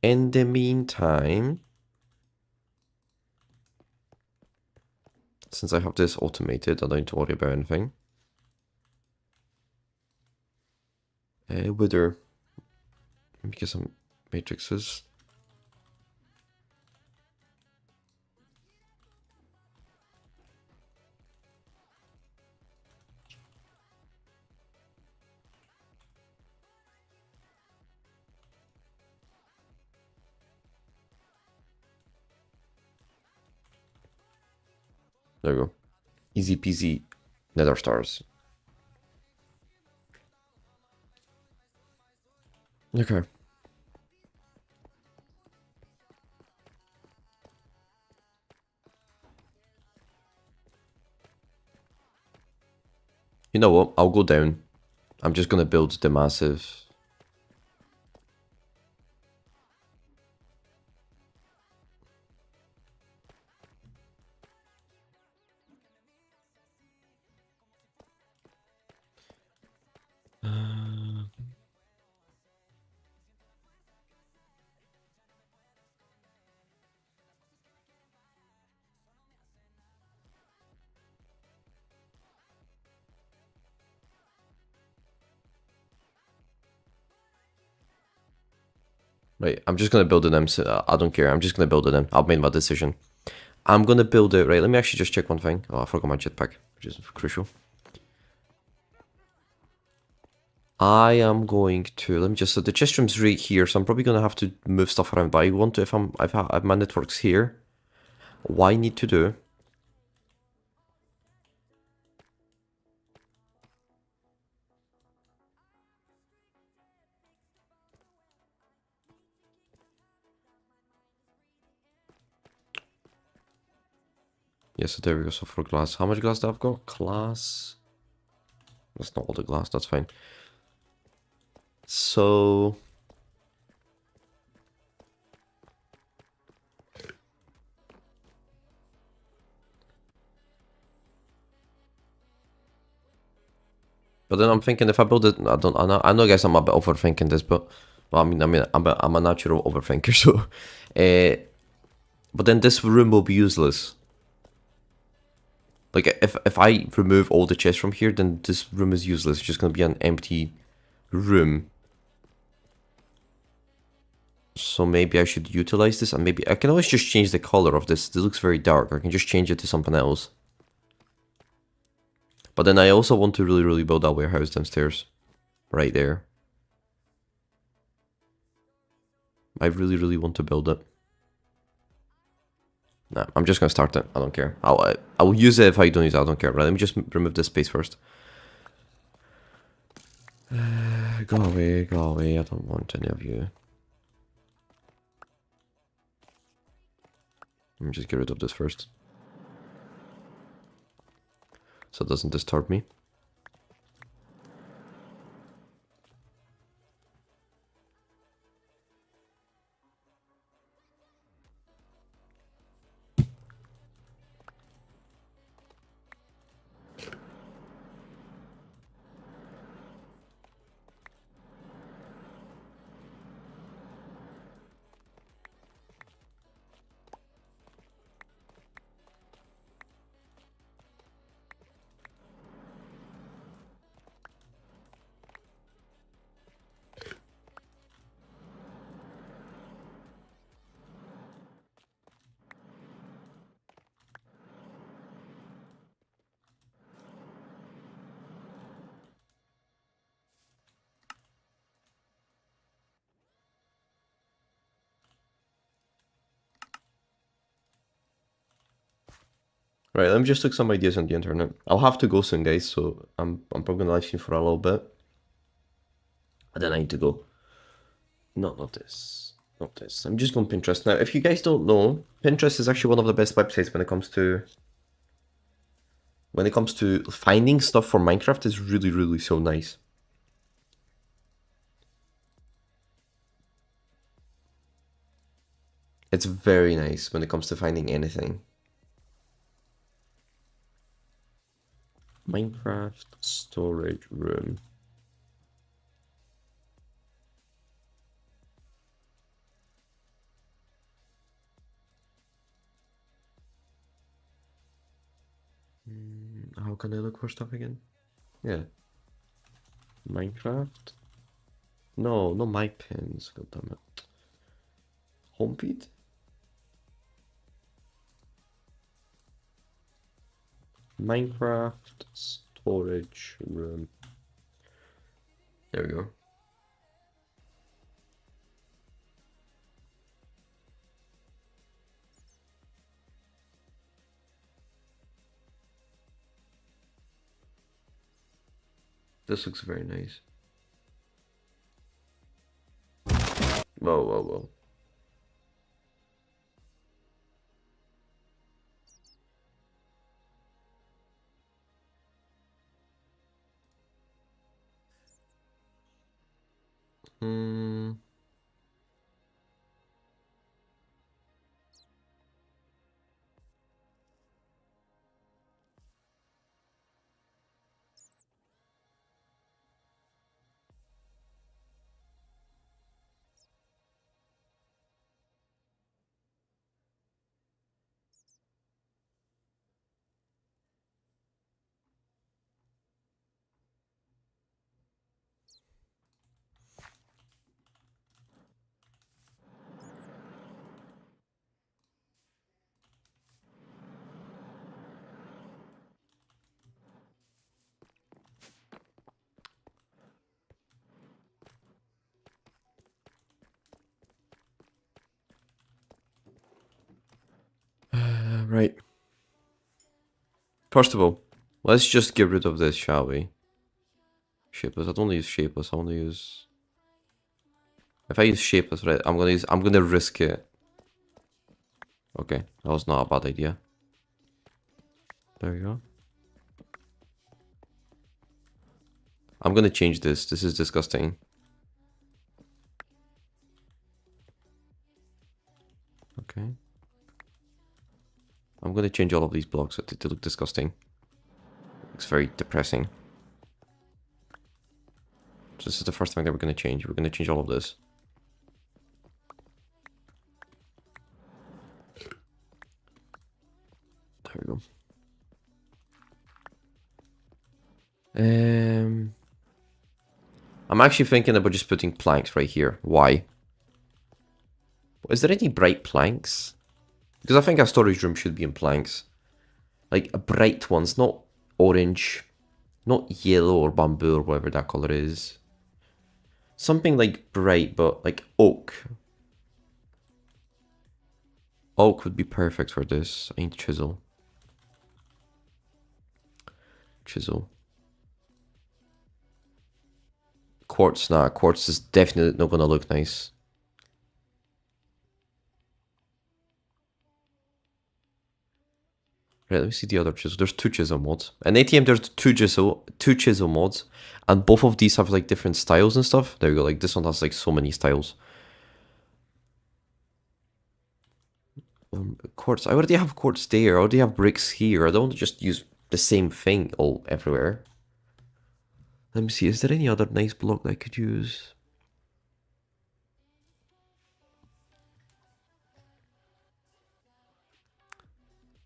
In the meantime, since I have this automated, I don't need to worry about anything. Wither. Let me get some matrices. There we go. Easy peasy nether stars. Okay. You know what? I'll go down. I'm just gonna build the massive... Right, I'm just gonna build it in. So I don't care. I'm just gonna build it in. I've made my decision. I'm gonna build it. Right, let me actually just check one thing. Oh, I forgot my jetpack, which is crucial. I am going to, let me just, so the chest room's right here, so I'm probably gonna have to move stuff around, but I want to, if my network's here, what I need to do, yeah, so there we go, so for glass, how much glass do I've got? Glass, that's not all the glass, that's fine. So, but then I'm thinking if I build it, I know guys I'm a bit overthinking this, but, well, I'm a natural overthinker, so, but then this room will be useless. Like, if I remove all the chests from here, then this room is useless. It's just gonna be an empty room. So maybe I should utilize this, and maybe I can always just change the color of this. This looks very dark. I can just change it to something else. But then I also want to really build that warehouse downstairs. Right there. I really want to build it. Nah, I'm just gonna start it. I don't care. I will use it if I don't use it. I don't care. Right, let me just remove this space first. Go away, go away. I don't want any of you. Let me just get rid of this first. So it doesn't disturb me. Right, let me just look some ideas on the internet. I'll have to go soon, guys, so I'm probably gonna live stream for a little bit. And then I need to go. No, not this. Not this. I'm just going Pinterest. Now, if you guys don't know, Pinterest is actually one of the best websites when it comes to finding stuff for Minecraft. Is really so nice. It's very nice when it comes to finding anything. Minecraft storage room. How can I look for stuff again? Yeah. Minecraft. No, not my pins. God damn it. Home feed? Minecraft storage room. There we go. This looks very nice. Whoa. Hmm. Right. First of all, let's just get rid of this, shall we? Shapeless. I don't want to use shapeless. I want to use. If I use shapeless, right, I'm gonna risk it. Okay, that was not a bad idea. There we go. I'm gonna change this. This is disgusting. Okay. I'm gonna change all of these blocks to look disgusting. It's very depressing. So this is the first thing that we're gonna change. We're gonna change all of this. There we go. I'm actually thinking about just putting planks right here. Why? Is there any bright planks? Because I think our storage room should be in planks. Like, bright ones, not orange, not yellow or bamboo or whatever that color is. Something like bright, but like oak. Oak would be perfect for this. I need chisel. Chisel. Quartz, nah, quartz is definitely not gonna look nice. Right, let me see the other chisel. There's 2 chisel mods. In ATM, there's two chisel mods, and both of these have like different styles and stuff. There you go. Like this one has like so many styles. Quartz. I already have quartz there. I already have bricks here. I don't want to just use the same thing all everywhere. Let me see. Is there any other nice block that I could use?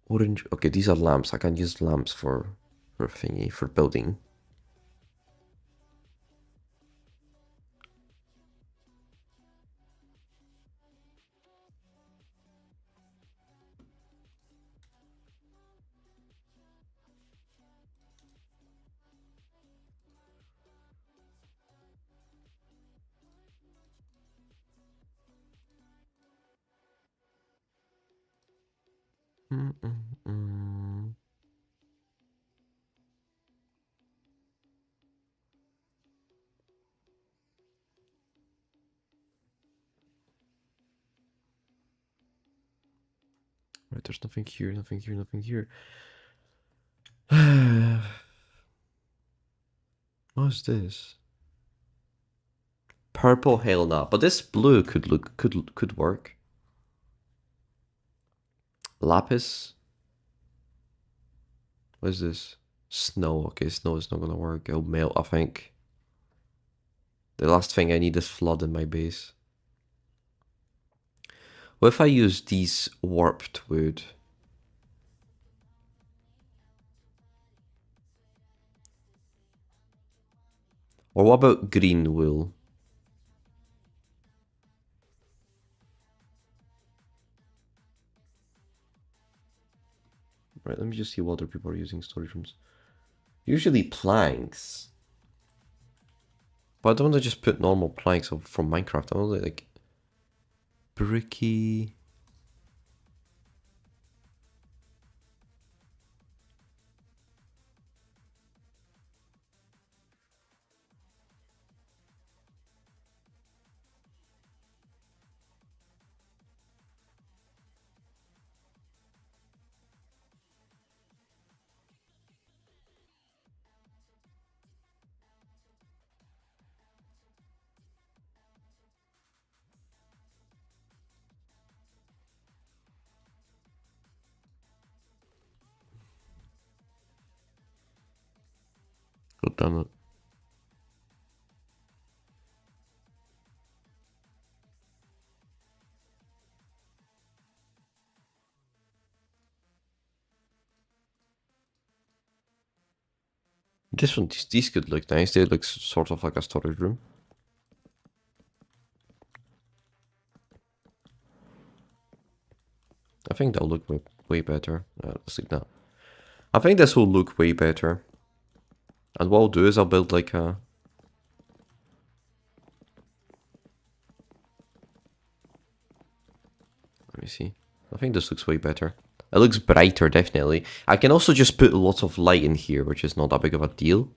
Orange. Okay, these are lamps. I can use lamps for thingy, for building. Right, there's nothing here, nothing here, nothing here. What's this? Purple, hell no. But this blue could work. Lapis. What is this? Snow. Okay, snow is not gonna work. It'll melt, I think. The last thing I need is flood in my base. What if I use these warped wood? Or what about green wool? Right, let me just see what other people are using storage rooms. Usually planks. But I don't want to just put normal planks from Minecraft. I want to like bricky. God damn it. This one, these could look nice. They look sort of like a storage room. I think that'll look way better. Let's leave that. I think this will look way better. And what I'll do is I'll build like a... Let me see. I think this looks way better. It looks brighter, definitely. I can also just put lots of light in here, which is not that big of a deal.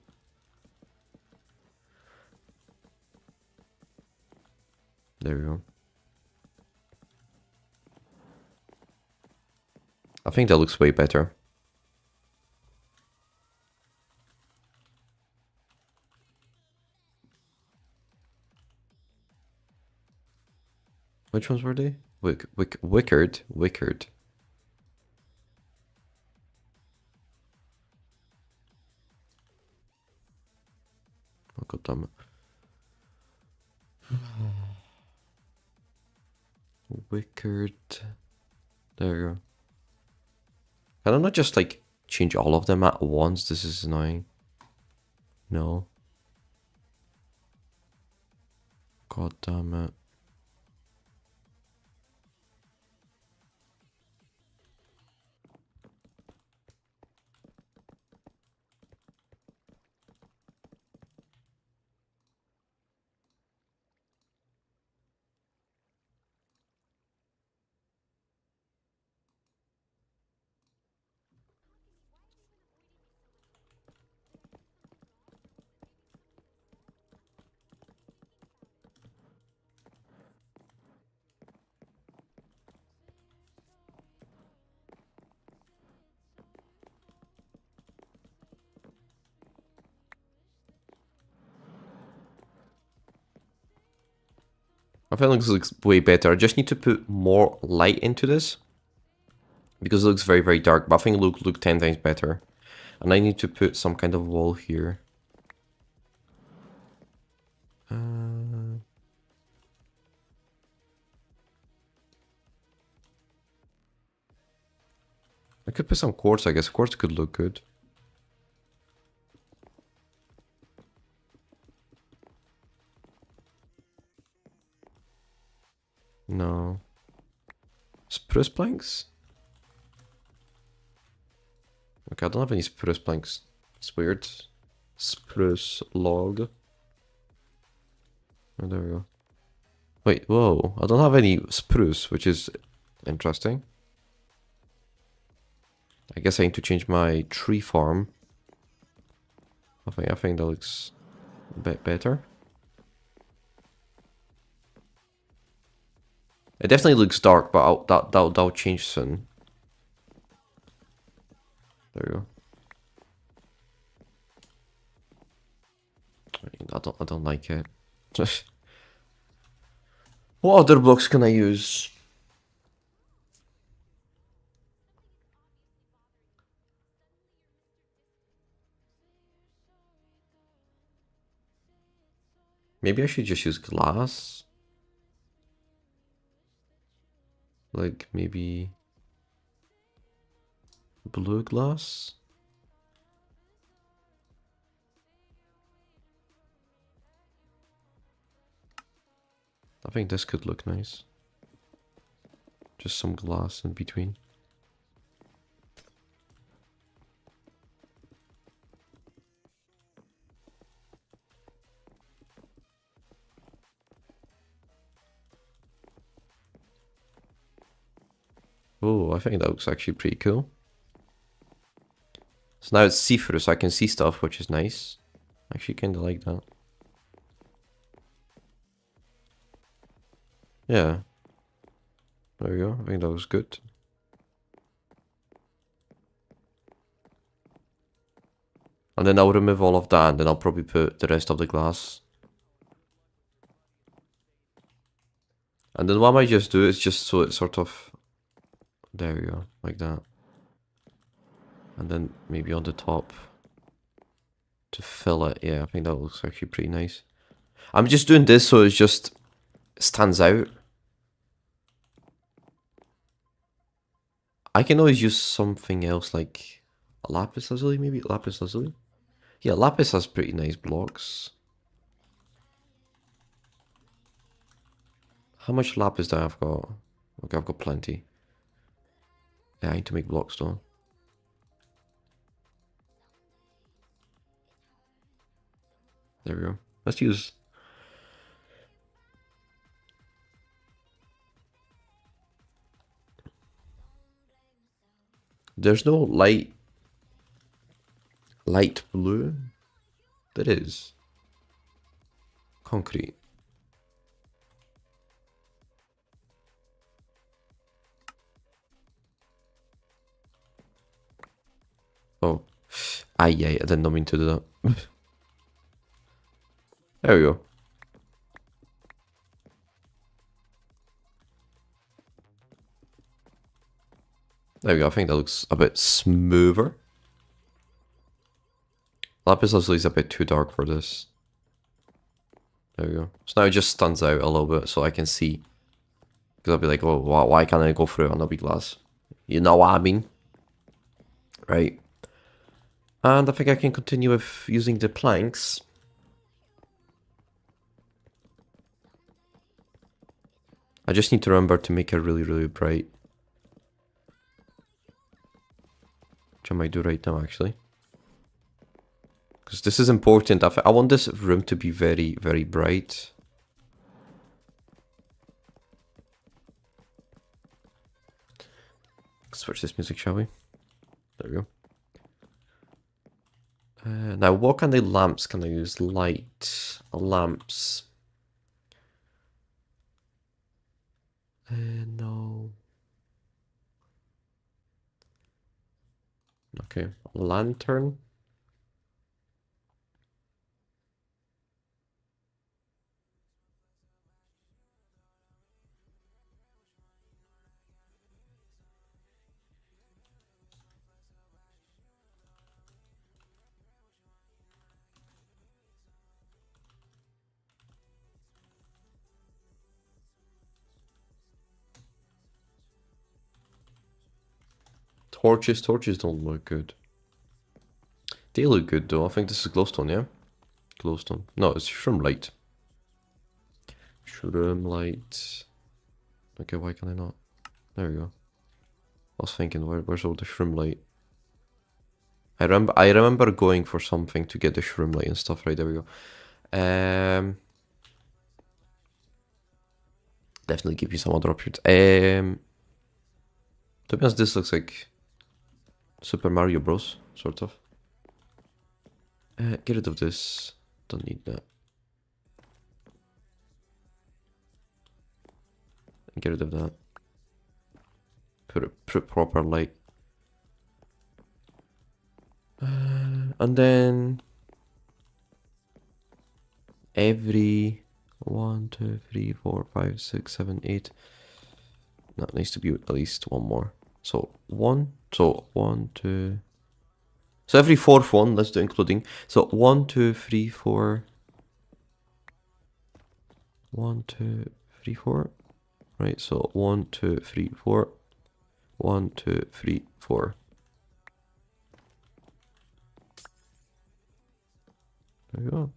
There we go. I think that looks way better. Which ones were they? Wickered. Oh, God damn it. Wickered. There we go. Can I not just like change all of them at once? This is annoying. No. God damn it. I feel like this looks way better. I just need to put more light into this because it looks very, very dark. But I think it look 10 times better. And I need to put some kind of wall here. I could put some quartz, I guess. Quartz could look good. No. Spruce planks? Okay, I don't have any spruce planks. It's weird. Spruce log. Oh, there we go. Wait, whoa. I don't have any spruce, which is interesting. I guess I need to change my tree farm. I think that looks a bit better. It definitely looks dark, but that'll change soon. There we go. I don't like it. What other blocks can I use? Maybe I should just use glass. Like maybe blue glass. I think this could look nice. Just some glass in between. Oh, I think that looks actually pretty cool. So now it's see-through, so I can see stuff, which is nice. Actually kind of like that. Yeah. There we go. I think that was good. And then I'll remove all of that, and then I'll probably put the rest of the glass. And then what I might just do is just so it's sort of... There we go, like that. And then maybe on the top to fill it. Yeah, I think that looks actually pretty nice. I'm just doing this so it just stands out. I can always use something else like a lapis lazuli, maybe? Lapis lazuli? Yeah, lapis has pretty nice blocks. How much lapis do I have got? Okay, I've got plenty. Yeah, I need to make blocks though. There we go. Let's use... There's no light blue. There is. Concrete. Oh. Aye, I did not mean to do that. There we go. There we go. I think that looks a bit smoother. Lapis lazuli is a bit too dark for this. There we go. So now it just stands out a little bit so I can see. Because I'll be like, oh, why can't I go through it on a big glass? You know what I mean? Right. And I think I can continue with using the planks. I just need to remember to make it really, really bright. Which I might do right now, actually. Because this is important. I want this room to be very, very bright. Switch this music, shall we? There we go. Now, what kind of lamps can I use? Light lamps. No. Okay, lantern. Torches don't look good. They look good though. I think this is glowstone, yeah? Glowstone. No, it's shroom light. Shroom light. Okay, why can I not? There we go. I was thinking, where's all the shroom light? I remember going for something to get the shroom light and stuff. Right, there we go. Definitely give you some other options. To be honest, this looks like Super Mario Bros. Sort of. Get rid of this. Don't need that. Get rid of that. Put proper light. And then every 1, 2, 3, 4, 5, 6, 7, 8. That needs to be at least one more. So 1, 2. So every fourth one, let's do including. So 1, 2, 3, 4. 1, 2, 3, 4. Right, so 1, 2, 3, 4. 1, 2, 3, 4. There you go.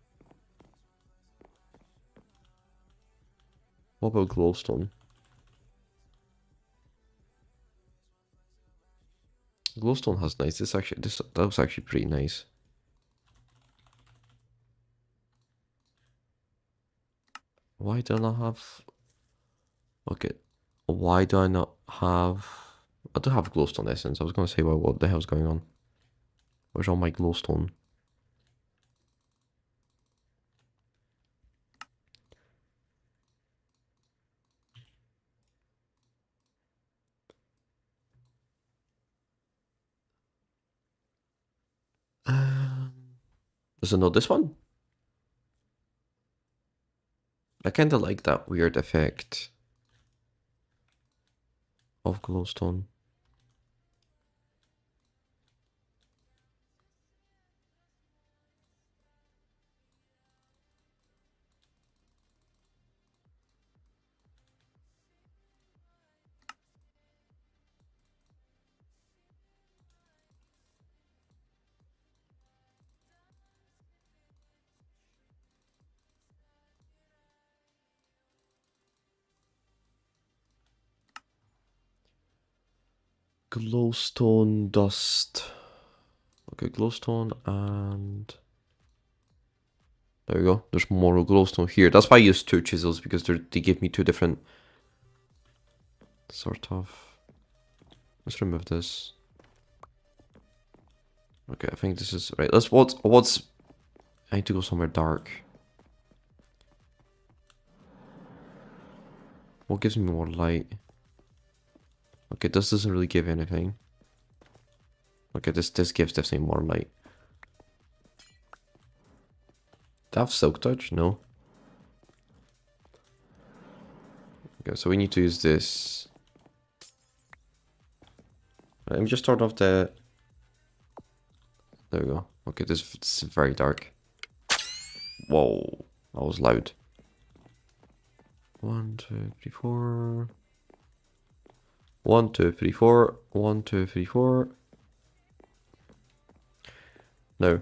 What about glowstone? Glowstone has nice. That was actually pretty nice. Why do I not have? Okay, why do I not have? I do have glowstone essence. I was gonna say, well, what the hell's going on? Where's all my glowstone? Does it know this one? I kind of like that weird effect of glowstone. Glowstone dust. Okay, glowstone and there we go. There's more glowstone here. That's why I use 2 chisels because they give me 2 different sort of. Let's remove this. Okay, I think this is right. Let's what's I need to go somewhere dark. What gives me more light? Okay, this doesn't really give anything. Okay, this gives definitely more light. Do I have silk touch? No. Okay, so we need to use this. Let me just turn off the. There we go. Okay, this is very dark. Whoa, that was loud. 1, 2, 3, 4. 1, 2, 3, 4. 1, 2, 3, 4. No. I'm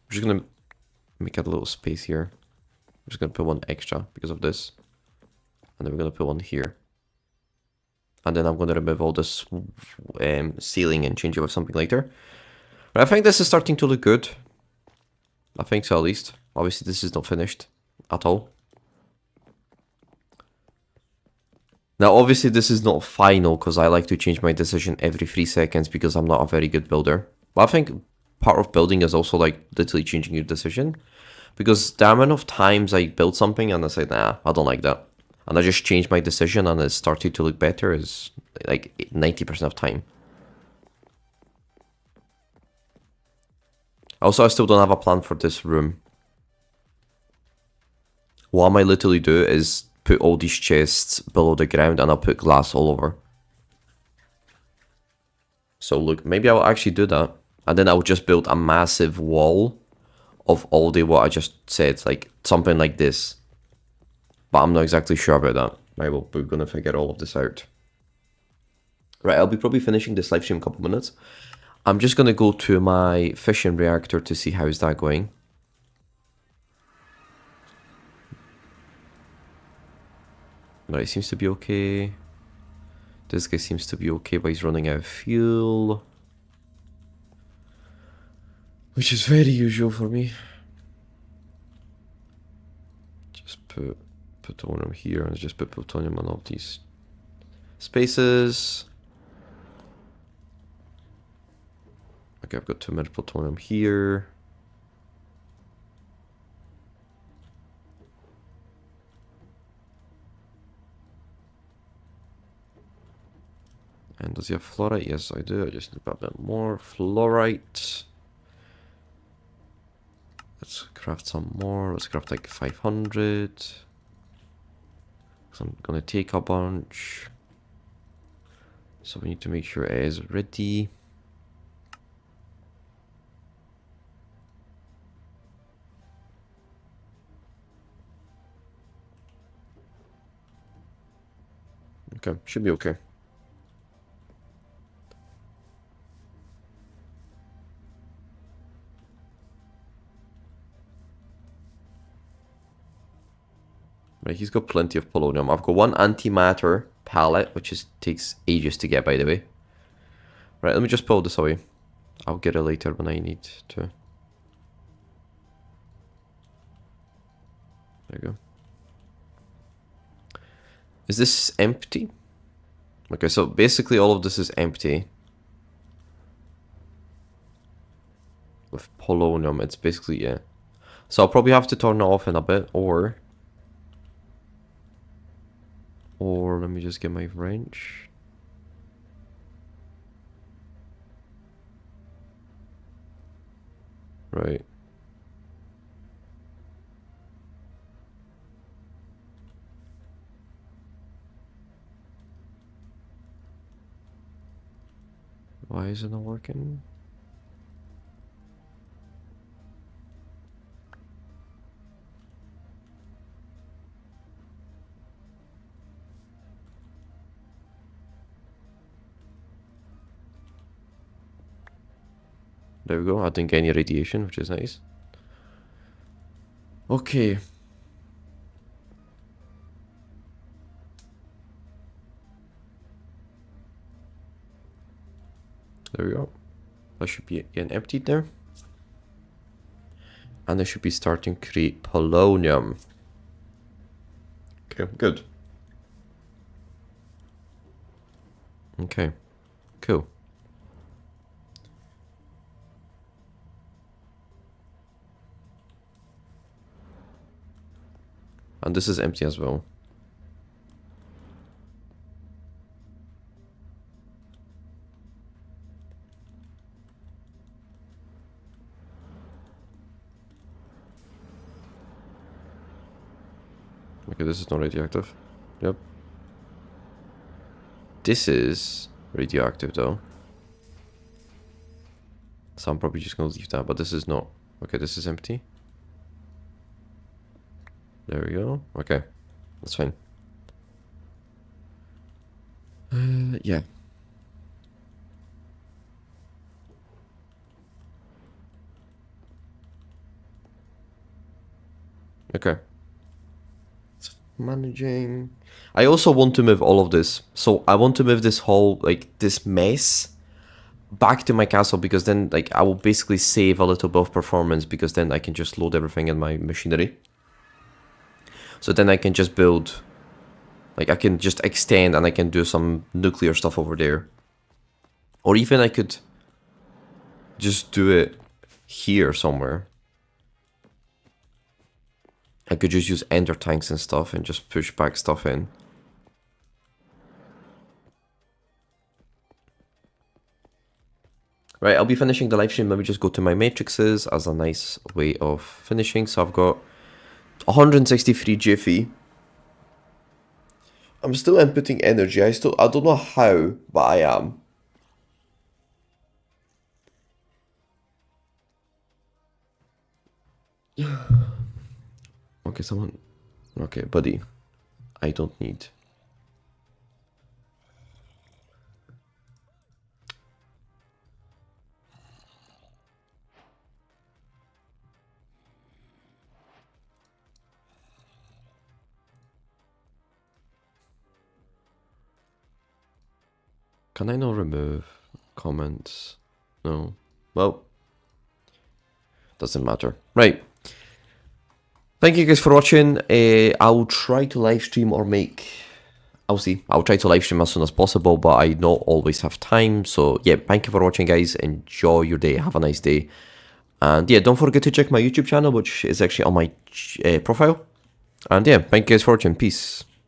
just gonna make a little space here. I'm just gonna put one extra because of this. And then we're gonna put one here. And then I'm gonna remove all this ceiling and change it with something later. But I think this is starting to look good. I think so, at least. Obviously, this is not finished at all. Now, obviously, this is not final because I like to change my decision every 3 seconds because I'm not a very good builder. But I think part of building is also like literally changing your decision. Because the amount of times I build something and I say, nah, I don't like that. And I just change my decision and it started to look better is like 90% of time. Also, I still don't have a plan for this room. What I might literally do is put all these chests below the ground and I'll put glass all over. So look, maybe I'll actually do that. And then I'll just build a massive wall of all the what I just said, like something like this. But I'm not exactly sure about that. Right, well, we're gonna figure all of this out. Right, I'll be probably finishing this live stream in a couple minutes. I'm just gonna go to my fission reactor to see how is that going. Right, seems to be okay. This guy seems to be okay, but he's running out of fuel. Which is very usual for me. Just put plutonium here and just put plutonium on all these spaces. Okay, I've got 2 minute plutonium here. And does he have fluorite? Yes, I do. I just need a bit more fluorite. Let's craft some more. Let's craft like 500. So I'm gonna take a bunch. So we need to make sure it is ready. Okay, should be okay. Right, he's got plenty of polonium. I've got one antimatter pallet, which takes ages to get, by the way. Right, let me just pull this away. I'll get it later when I need to. There you go. Is this empty? Okay, so basically all of this is empty. With polonium, it's basically, yeah. So I'll probably have to turn it off in a bit, or let me just get my wrench. Right. Why is it not working? There we go. I didn't get any radiation, which is nice. Okay. There we go. That should be getting emptied there. And I should be starting to create polonium. Okay, good. Okay, cool. And this is empty as well. Okay, this is not radioactive. Yep. This is radioactive though. So I'm probably just gonna leave that, but this is not. Okay, this is empty. There we go. Okay, that's fine. Yeah. Okay. Managing. I also want to move all of this. So I want to move this whole, like, this mess back to my castle, because then, like, I will basically save a little bit of performance, because then I can just load everything in my machinery. So then I can just build, like, I can just extend and I can do some nuclear stuff over there. Or even I could just do it here somewhere. I could just use ender tanks and stuff and just push back stuff in. Right, I'll be finishing the live stream. Let me just go to my matrices as a nice way of finishing. So I've got 163 Jiffy. I'm still inputting energy. I don't know how, but I am. Okay, someone. Okay, buddy. I don't need. Can I not remove comments? No. Well, doesn't matter. Right. Thank you guys for watching. I'll try to live stream or make... I'll see. I'll try to live stream as soon as possible, but I don't always have time. So yeah, thank you for watching, guys. Enjoy your day. Have a nice day. And yeah, don't forget to check my YouTube channel, which is actually on my profile. And yeah, thank you guys for watching. Peace.